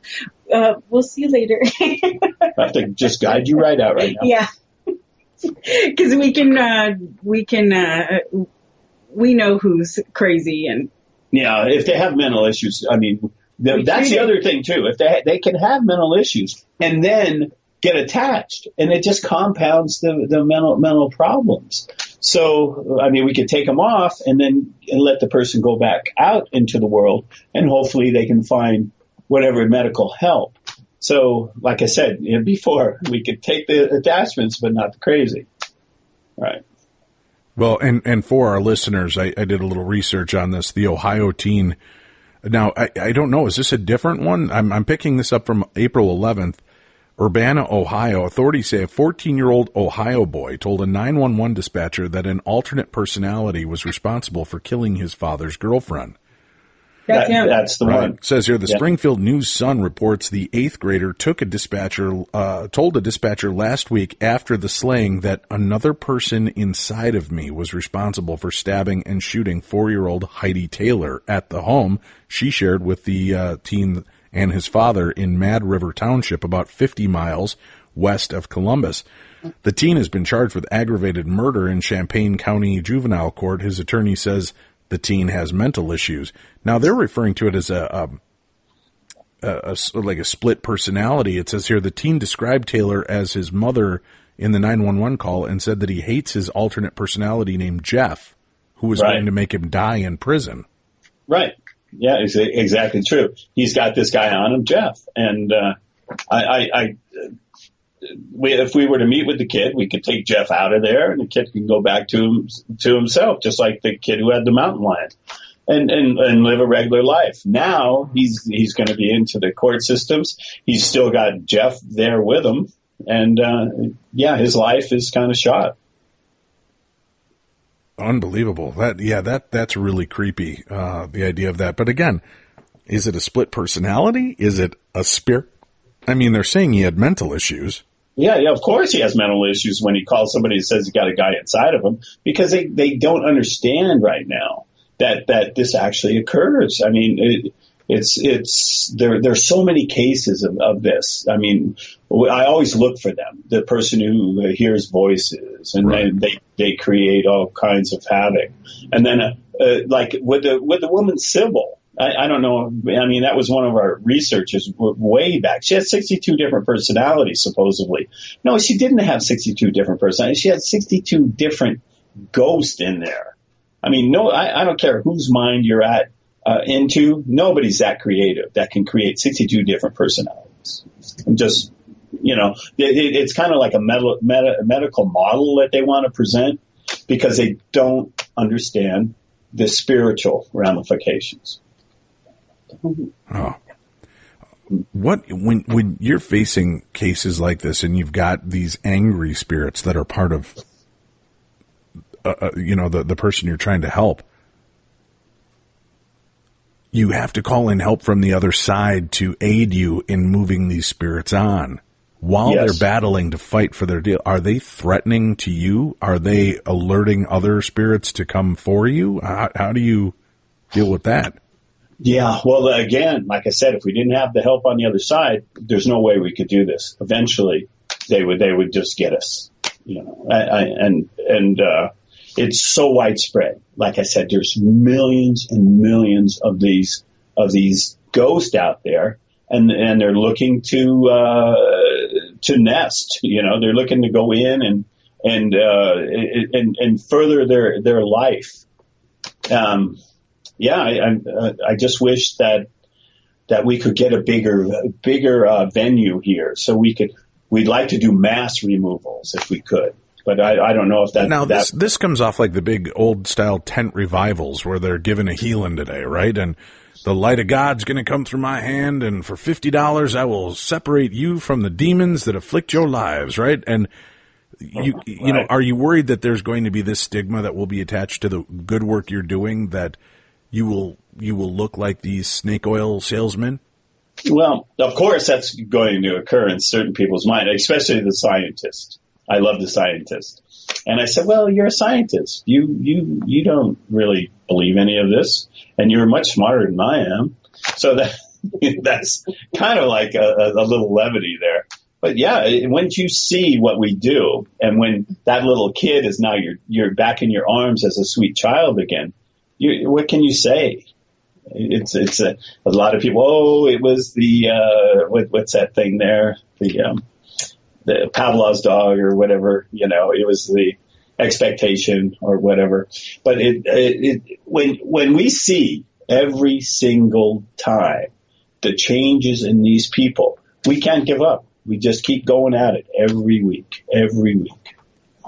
we'll see you later. I have to just guide you right out right now. Yeah. Cause we know who's crazy and. Yeah. If they have mental issues, I mean, that's the other thing too. If they can have mental issues and then get attached, and it just compounds the mental problems. So, I mean, we could take them off and let the person go back out into the world, and hopefully they can find whatever medical help. So, like I said before, we could take the attachments, but not the crazy. Right. Well, and for our listeners, I did a little research on this. The Ohio teen. Now, I don't know. Is this a different one? I'm picking this up from April 11th. Urbana, Ohio. Authorities say a 14-year-old Ohio boy told a 911 dispatcher that an alternate personality was responsible for killing his father's girlfriend. That's the one. It says here, the Springfield News-Sun reports the 8th grader told a dispatcher last week after the slaying that another person inside of me was responsible for stabbing and shooting 4-year-old Heidi Taylor at the home she shared with the teen and his father in Mad River Township, about 50 miles west of Columbus. The teen has been charged with aggravated murder in Champaign County Juvenile Court. His attorney says the teen has mental issues. Now, they're referring to it as like a split personality. It says here the teen described Taylor as his mother in the 911 call and said that he hates his alternate personality named Jeff, who was going to make him die in prison. Right. Yeah, it's exactly true. He's got this guy on him, Jeff. And if we were to meet with the kid, we could take Jeff out of there, and the kid can go back to himself, just like the kid who had the mountain lion, and live a regular life. Now he's going to be into the court systems. He's still got Jeff there with him, and his life is kind of shot. Unbelievable. That's really creepy, the idea of that. But again, is it a split personality? Is it a spirit? I mean, they're saying he had mental issues. Yeah, of course he has mental issues when he calls somebody and says he's got a guy inside of him, because they don't understand right now that this actually occurs. I mean, there's so many cases of this. I mean, I always look for them, the person who hears voices, and then they create all kinds of havoc. And then like with the woman Sybil, I don't know. I mean, that was one of our researchers way back. She had 62 different personalities, supposedly. No, she didn't have 62 different personalities. She had 62 different ghosts in there. I mean, I don't care whose mind you're into. Nobody's that creative that can create 62 different personalities. And just, it's kind of like a medical model that they want to present, because they don't understand the spiritual ramifications. Oh. When you're facing cases like this and you've got these angry spirits that are part of the person you're trying to help, you have to call in help from the other side to aid you in moving these spirits on while they're battling to fight for their deal. Are they threatening to you? Are they alerting other spirits to come for you? How do you deal with that? Yeah, well, again, like I said, if we didn't have the help on the other side, there's no way we could do this. Eventually, they would just get us, and it's so widespread. Like I said, there's millions and millions of these ghosts out there, and they're looking to nest. They're looking to go in and further their life. I just wish that we could get a bigger venue here, so we'd like to do mass removals if we could. But I don't know if that... Now, this comes off like the big old-style tent revivals where they're given a healing today, right? And the light of God's going to come through my hand, and for $50 I will separate you from the demons that afflict your lives, right? And you know, are you worried that there's going to be this stigma that will be attached to the good work you're doing, that you will look like these snake oil salesmen? Well, of course that's going to occur in certain people's mind, especially the scientist. I love the scientist. And I said, well, you're a scientist. You don't really believe any of this, and you're much smarter than I am. So that's kind of like a little levity there. But yeah, once you see what we do, and when that little kid is now you're back in your arms as a sweet child again, what can you say? It's a lot of people. Oh, it was the what's that thing there? The Pavlov's dog or whatever. You know, it was the expectation or whatever. But when we see every single time the changes in these people, we can't give up. We just keep going at it every week.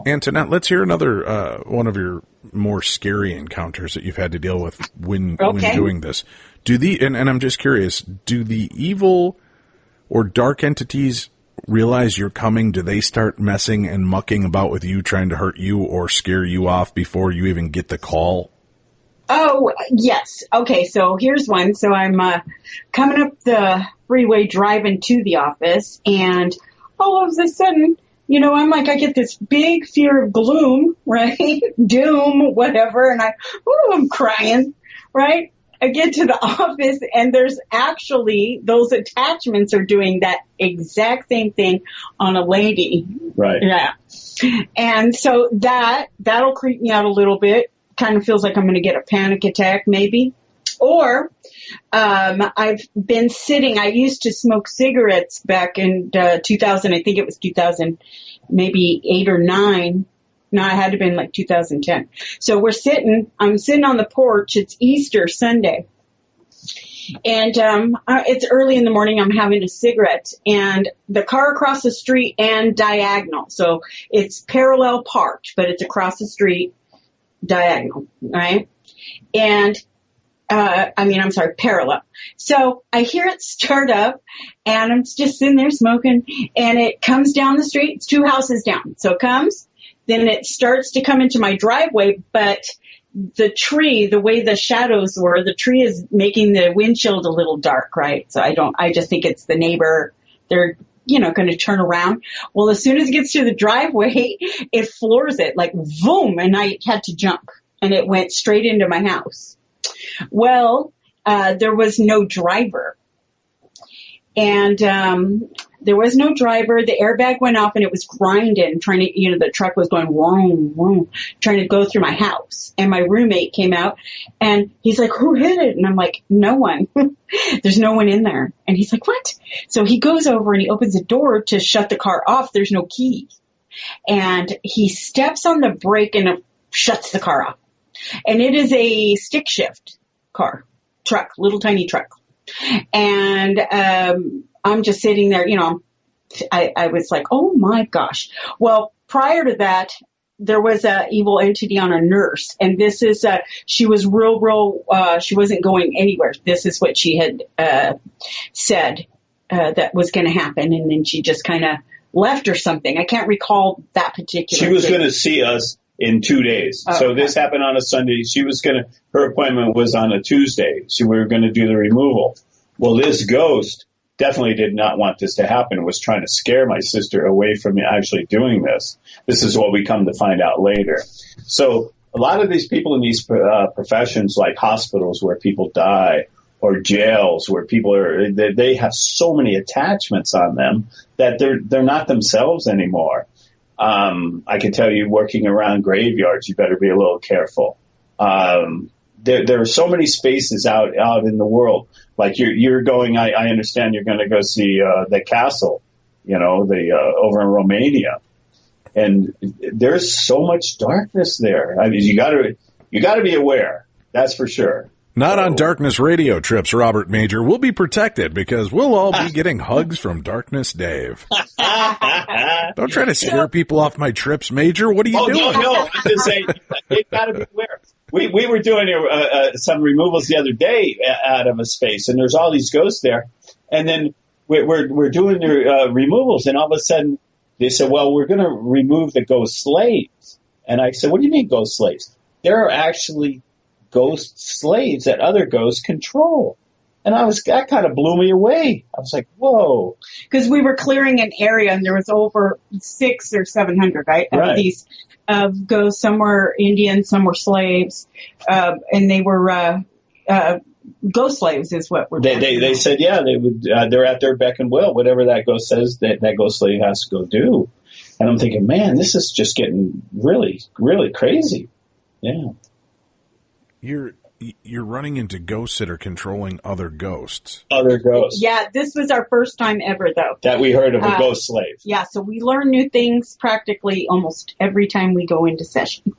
Antoinette, let's hear another one of your more scary encounters that you've had to deal with when doing this. And I'm just curious, do the evil or dark entities realize you're coming? Do they start messing and mucking about with you, trying to hurt you or scare you off before you even get the call? Oh, yes. Okay, so here's one. So I'm coming up the freeway driving to the office, and all of a sudden, you know, I'm like, I get this big fear of gloom, right? Doom, whatever, and I'm crying, right? I get to the office, and there's actually, those attachments are doing that exact same thing on a lady. Right. Yeah. And so that'll creep me out a little bit. Kind of feels like I'm going to get a panic attack, maybe. Or I've been sitting. I used to smoke cigarettes back in 2000. I think it was 2000, maybe 8 or 9. No, it had to have been like 2010. So I'm sitting on the porch. It's Easter Sunday. And it's early in the morning. I'm having a cigarette. And the car across the street and diagonal. So it's parallel parked, but it's across the street. Diagonal, right? And, parallel. So I hear it start up, and I'm just sitting there smoking, and it comes down the street. It's 2 houses down. So it comes, then it starts to come into my driveway, but the tree, the way the shadows were, the tree is making the windshield a little dark, right? So I just think it's the neighbor. They're going to turn around. Well, as soon as it gets to the driveway, it floors it like boom, and I had to jump, and it went straight into my house. Well, there was no driver, and there was no driver. The airbag went off, and it was grinding, trying to, the truck was going vroom, vroom, trying to go through my house. And my roommate came out, and he's like, "Who hit it?" And I'm like, "No one." There's no one in there. And he's like, "What?" So he goes over and he opens the door to shut the car off. There's no key. And he steps on the brake and shuts the car off. And it is a stick shift truck, little tiny truck. And I'm just sitting there, I was like, oh my gosh. Well, prior to that, there was a evil entity on a nurse, and this is, she was real, she wasn't going anywhere. This is what she had, said, that was going to happen. And then she just kind of left or something. I can't recall that particular She was going to see us in 2 days. Oh, so okay. This happened on a Sunday. Her appointment was on a Tuesday. So we were going to do the removal. Well, this ghost definitely did not want this to happen, was trying to scare my sister away from me actually doing this. This is what we come to find out later. So a lot of these people in these professions, like hospitals where people die, or jails where people they have so many attachments on them that they're not themselves anymore. I can tell you, working around graveyards, you better be a little careful. There are so many spaces out in the world. Like you're going, I understand you're going to go see the castle, over in Romania, and there's so much darkness there. I mean, you got to be aware. That's for sure. Not on Darkness Radio trips, Robert Major. We'll be protected because we'll all be getting hugs from Darkness Dave. Don't try to scare people off my trips, Major. What are you doing? No. I'm just saying, you got to be aware. we were doing some removals the other day out of a space, and there's all these ghosts there. And then we're doing the removals, and all of a sudden they said, well, we're going to remove the ghost slaves. And I said, what do you mean ghost slaves? There are actually ghost slaves that other ghosts control. And that kind of blew me away. I was like, whoa. Because we were clearing an area and there was over 600 or 700, right? Of these ghosts. Some were Indian, some were slaves. And they were ghost slaves is what we're doing. They said, yeah, they're at their beck and will. Whatever that ghost says, that ghost slave has to go do. And I'm thinking, man, this is just getting really, really crazy. Yeah. You're running into ghosts that are controlling other ghosts. Other ghosts. Yeah, this was our first time ever, though. That we heard of a ghost slave. Yeah, so we learn new things practically almost every time we go into session.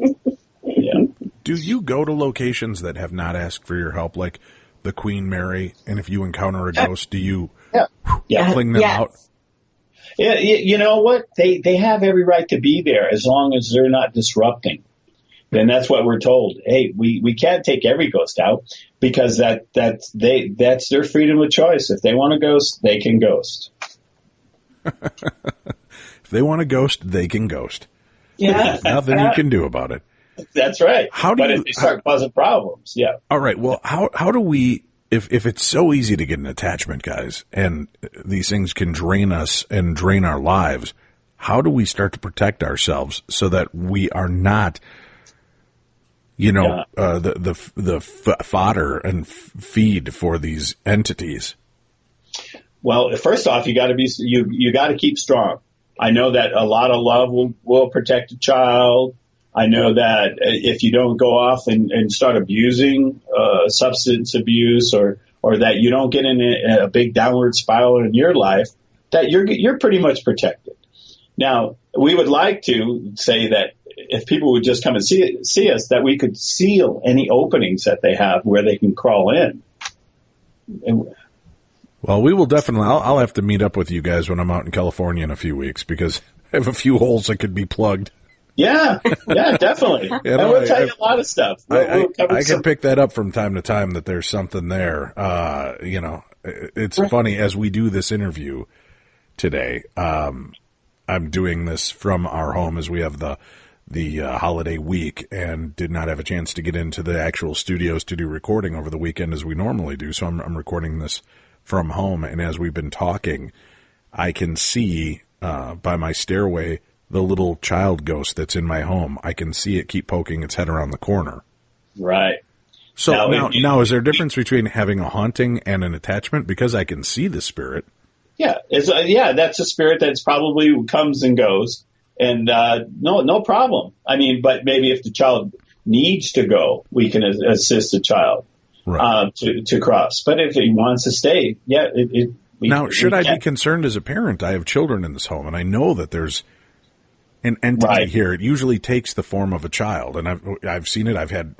Yeah. Do you go to locations that have not asked for your help, like the Queen Mary, and if you encounter a ghost, do you fling them out? Yeah, you know what? They have every right to be there as long as they're not disrupting. Then that's what we're told. Hey, we can't take every ghost out because that's their freedom of choice. If they want to ghost, they can ghost. If they want to ghost, they can ghost. Yeah. Nothing you can do about it. That's right. If they start causing problems, yeah. All right. Well, how do we, if it's so easy to get an attachment, guys, and these things can drain us and drain our lives, how do we start to protect ourselves so that we are not, the fodder and feed for these entities? Well, first off, you got to keep strong. I know that a lot of love will protect a child. I know that if you don't go off and start abusing, substance abuse, or that you don't get in a big downward spiral in your life, that you're pretty much protected. Now, we would like to say that if people would just come and see us, that we could seal any openings that they have where they can crawl in. Well, we will definitely. I'll have to meet up with you guys when I'm out in California in a few weeks because I have a few holes that could be plugged. Yeah, definitely. And we'll tell you a lot of stuff. I can pick that up from time to time that there's something there. It's funny as we do this interview today. I'm doing this from our home as we have the holiday week and did not have a chance to get into the actual studios to do recording over the weekend as we normally do. So I'm recording this from home. And as we've been talking, I can see by my stairway the little child ghost that's in my home. I can see it keep poking its head around the corner. Right. So now is there a difference between having a haunting and an attachment? Because I can see the spirit. Yeah, that's a spirit that's probably comes and goes, and no problem. I mean, but maybe if the child needs to go, we can assist the child to cross. But if he wants to stay, should I be concerned as a parent? I have children in this home, and I know that there's an entity here. It usually takes the form of a child, and I've seen it. I've had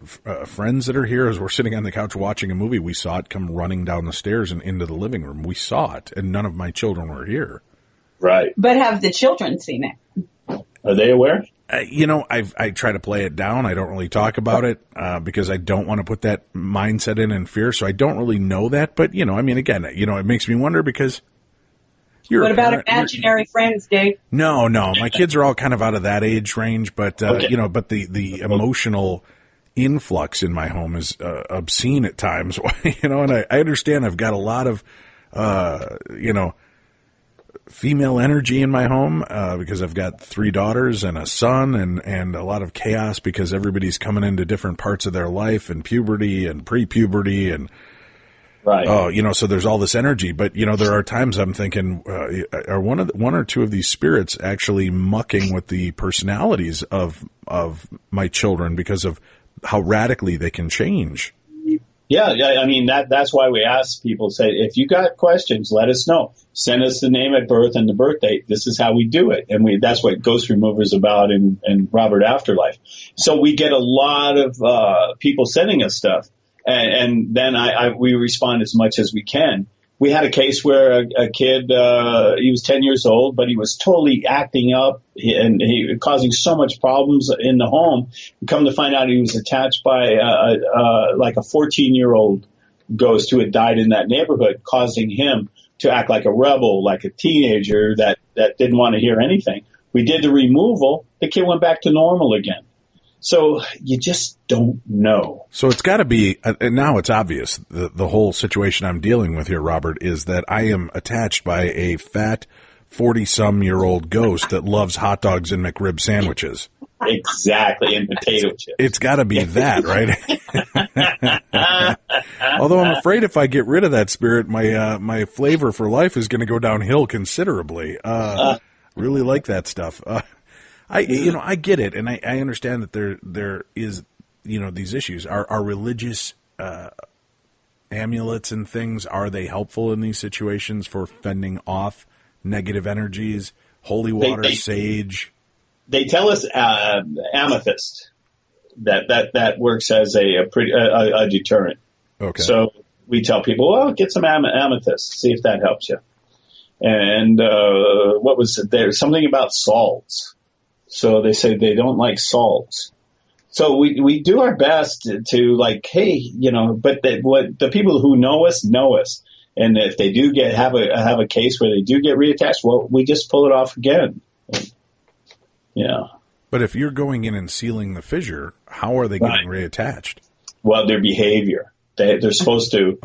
friends that are here as we're sitting on the couch watching a movie. We saw it come running down the stairs and into the living room. We saw it, and none of my children were here. Right. But have the children seen it? Are they aware? I try to play it down. I don't really talk about it because I don't want to put that mindset in and fear. So I don't really know that. But again, it makes me wonder because. What about imaginary friends, Dave? No. My kids are all kind of out of that age range, but but the emotional influx in my home is obscene at times. And I understand I've got a lot of female energy in my home because I've got 3 daughters and a son, and a lot of chaos because everybody's coming into different parts of their life and puberty and pre-puberty and. Right. Oh, so there's all this energy, but there are times I'm thinking, are one or two of these spirits actually mucking with the personalities of my children because of how radically they can change? Yeah. I mean, that's why we ask people, say, if you got questions, let us know. Send us the name at birth and the birth date. This is how we do it. And that's what Ghost Remover is about and Robert Afterlife. So we get a lot of people sending us stuff. And then we respond as much as we can. We had a case where a kid, he was 10 years old, but he was totally acting up and he causing so much problems in the home. Come to find out he was attached by like a 14-year-old ghost who had died in that neighborhood, causing him to act like a rebel, like a teenager that didn't want to hear anything. We did the removal. The kid went back to normal again. So you just don't know. So it's got to be, and now it's obvious, the whole situation I'm dealing with here, Robert, is that I am attached by a fat 40-some-year-old ghost that loves hot dogs and McRib sandwiches. Exactly, and potato chips. It's got to be that, right? Although I'm afraid if I get rid of that spirit, my flavor for life is going to go downhill considerably. Really like that stuff. I get it, and I understand that there is, these issues. Are religious amulets and things, are they helpful in these situations for fending off negative energies? Holy water, sage. They tell us amethyst that works as a deterrent. Okay. So we tell people, well, get some amethyst, see if that helps you. And what was it? There's something about salts. So they say they don't like salts. So we do our best to like, hey, but the people who know us. And if they do have a case where they do get reattached, well, we just pull it off again. Yeah. But if you're going in and sealing the fissure, how are they getting reattached? Well, their behavior. They're supposed to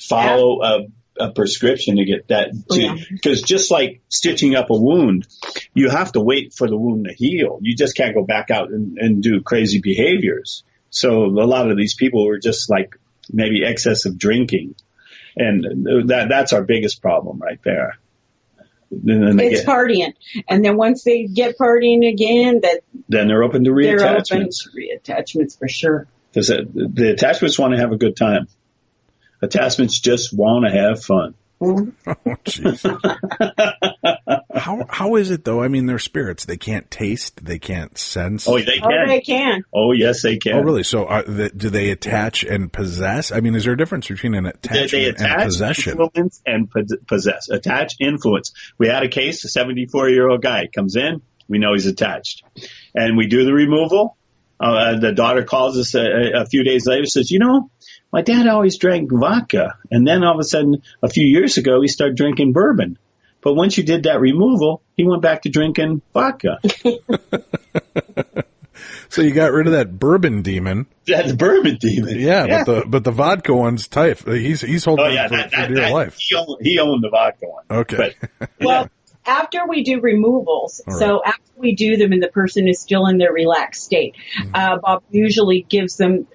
follow a prescription to get that. Because just like stitching up a wound, you have to wait for the wound to heal. You just can't go back out and do crazy behaviors. So a lot of these people were just like maybe excessive drinking. And that's our biggest problem right there. It's partying. And then once they get partying again, then they're open to reattachments. They're open to reattachments for sure. Because the attachments want to have a good time. Attachments just want to have fun. Oh, jeez. How is it, though? I mean, they're spirits. They can't taste. They can't sense. Oh, they can. Oh, they can. Oh, yes, they can. Oh, really? So do they attach and possess? I mean, is there a difference between an attachment and possession? Influence and possess. Attach, influence. We had a case, a 74-year-old guy comes in. We know he's attached. And we do the removal. The daughter calls us a few days later, says, my dad always drank vodka. And then all of a sudden, a few years ago, he started drinking bourbon. But once you did that removal, he went back to drinking vodka. So you got rid of that bourbon demon. That's bourbon demon. Yeah. But the vodka one's tight. He's holding on for dear life. He owned the vodka one. Okay. Well, after we do removals, so after we do them and the person is still in their relaxed state, Bob usually gives them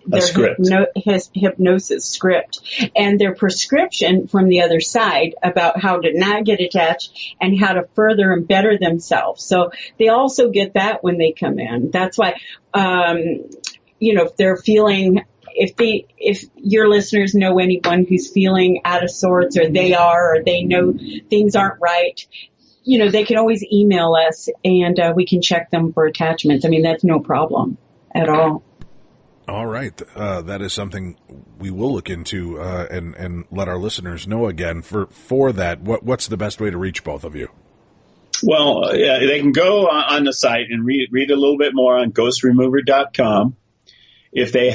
his hypnosis script and their prescription from the other side about how to not get attached and how to further and better themselves. So they also get that when they come in. That's why, if they're feeling... If your listeners know anyone who's feeling out of sorts or they know things aren't right, they can always email us and we can check them for attachments. I mean, that's no problem at all. All right. That is something we will look into and let our listeners know again. For that, what's the best way to reach both of you? Well, they can go on the site and read a little bit more on ghostremover.com. If they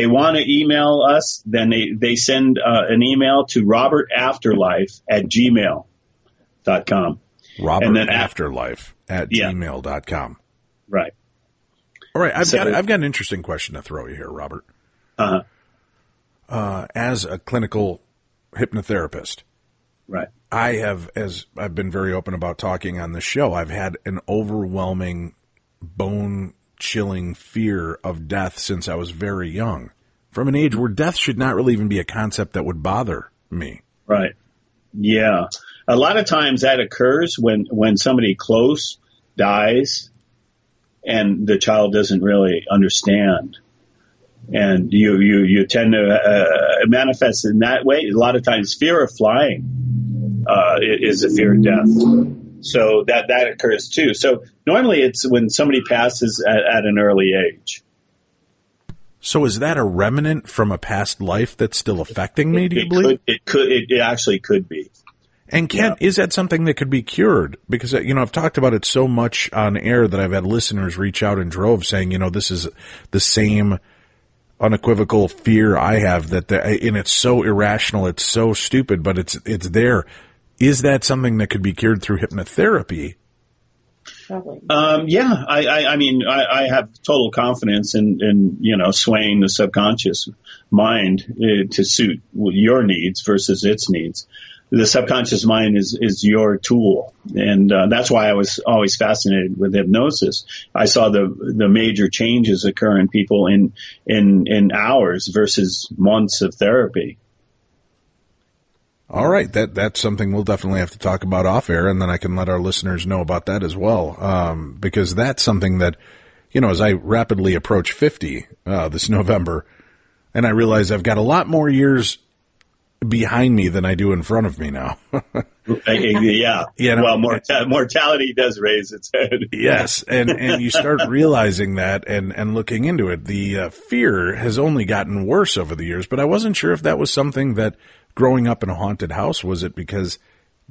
want to email us, then they send an email to robertafterlife@gmail.com. robertafterlife@gmail.com. Right. All right. I've got an interesting question to throw you here, Robert. As a clinical hypnotherapist, right. as I've been very open about talking on the show, I've had an overwhelming bone-chilling fear of death since I was very young, from an age where death should not really even be a concept that would bother me. Right. Yeah. A lot of times that occurs when somebody close dies and the child doesn't really understand. And you tend to manifest in that way. A lot of times fear of flying is a fear of death. So that occurs too. So normally it's when somebody passes at an early age. So is that a remnant from a past life that's still affecting me, do you believe? It actually could be. And is that something that could be cured? Because, I've talked about it so much on air that I've had listeners reach out in droves saying, this is the same unequivocal fear I have and it's so irrational, it's so stupid, but it's there. Is that something that could be cured through hypnotherapy? Probably. Yeah, I have total confidence in swaying the subconscious mind to suit your needs versus its needs. The subconscious mind is your tool, and that's why I was always fascinated with hypnosis. I saw the major changes occur in people in hours versus months of therapy. All right, that's something we'll definitely have to talk about off air, and then I can let our listeners know about that as well, because that's something that, as I rapidly approach 50 this November, and I realize I've got a lot more years behind me than I do in front of me now. Yeah. Well, mortality does raise its head. Yes. And you start realizing that and looking into it. The fear has only gotten worse over the years, but I wasn't sure if that was something that growing up in a haunted house, was it because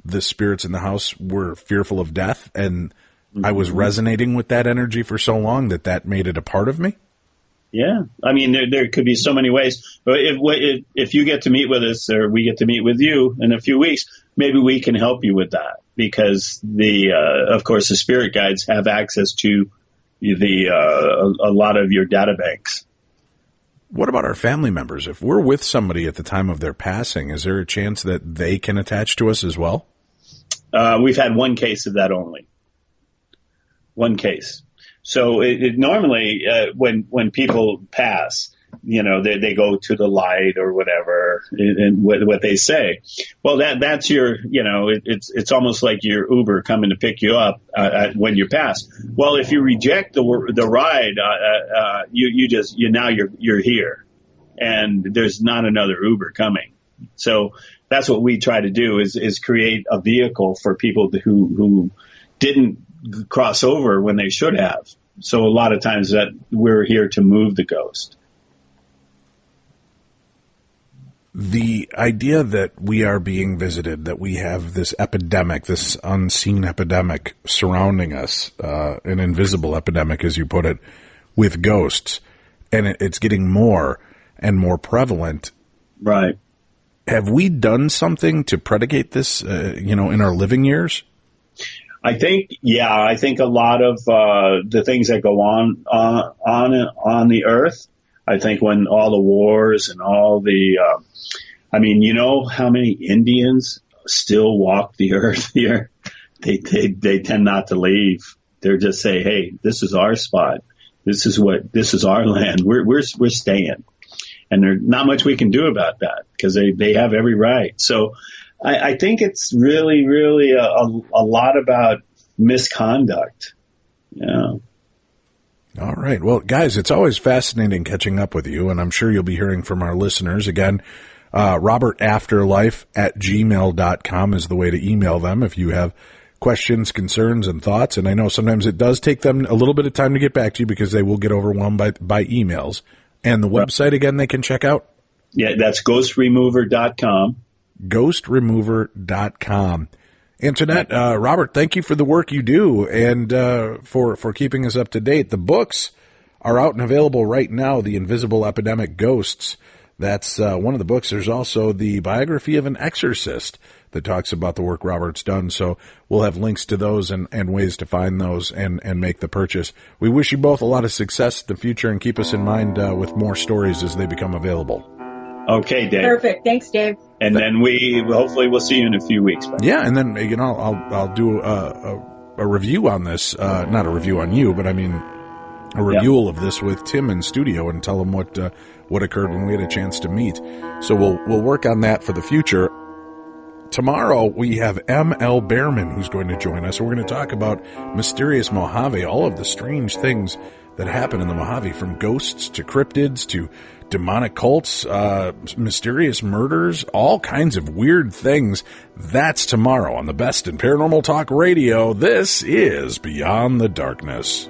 the spirits in the house were fearful of death and I was resonating with that energy for so long that made it a part of me? Yeah, there could be so many ways. But if you get to meet with us, or we get to meet with you in a few weeks, maybe we can help you with that, because of course, the spirit guides have access to a lot of your data banks. What about our family members? If we're with somebody at the time of their passing, is there a chance that they can attach to us as well? We've had one case of that only. One case. So it normally, when people pass, they go to the light or whatever, and what they say. Well, that's your, it's almost like your Uber coming to pick you up when you pass. Well, if you reject the ride, you're here, and there's not another Uber coming. So that's what we try to do is create a vehicle for people who didn't cross over when they should have. So a lot of times that we're here to move the ghost. The idea that we are being visited, that we have this epidemic, this unseen epidemic surrounding us, an invisible epidemic, as you put it, with ghosts, and it's getting more and more prevalent. Right. Have we done something to predicate this, in our living years? I think a lot of the things that go on the earth. I think when all the wars and all the, how many Indians still walk the earth here? They tend not to leave. They're just say, hey, this is our spot. This is our land. We're staying, and there's not much we can do about that because they have every right. So I think it's really, really a lot about misconduct. Yeah. All right. Well, guys, it's always fascinating catching up with you, and I'm sure you'll be hearing from our listeners. Again, robertafterlife@gmail.com is the way to email them if you have questions, concerns, and thoughts. And I know sometimes it does take them a little bit of time to get back to you because they will get overwhelmed by emails. And the website, again, they can check out? Yeah, that's ghostremover.com. Ghostremover.com. Antoinette, Robert, thank you for the work you do and for keeping us up to date. The books are out and available right now, The Invisible Epidemic Ghosts. That's one of the books. There's also the biography of an exorcist that talks about the work Robert's done. So we'll have links to those and ways to find those and make the purchase. We wish you both a lot of success in the future and keep us in mind with more stories as they become available. Okay, Dave. Perfect. Thanks, Dave. And then hopefully we'll see you in a few weeks. Buddy. Yeah, and then I'll do a review on this. Not a review on you, but I mean a review of this with Tim in studio and tell him what occurred when we had a chance to meet. So we'll work on that for the future. Tomorrow we have M.L. Behrman who's going to join us. We're going to talk about mysterious Mojave, all of the strange things that happen in the Mojave, from ghosts to cryptids to demonic cults, mysterious murders, all kinds of weird things. That's tomorrow on the best in paranormal talk radio. This is Beyond the Darkness.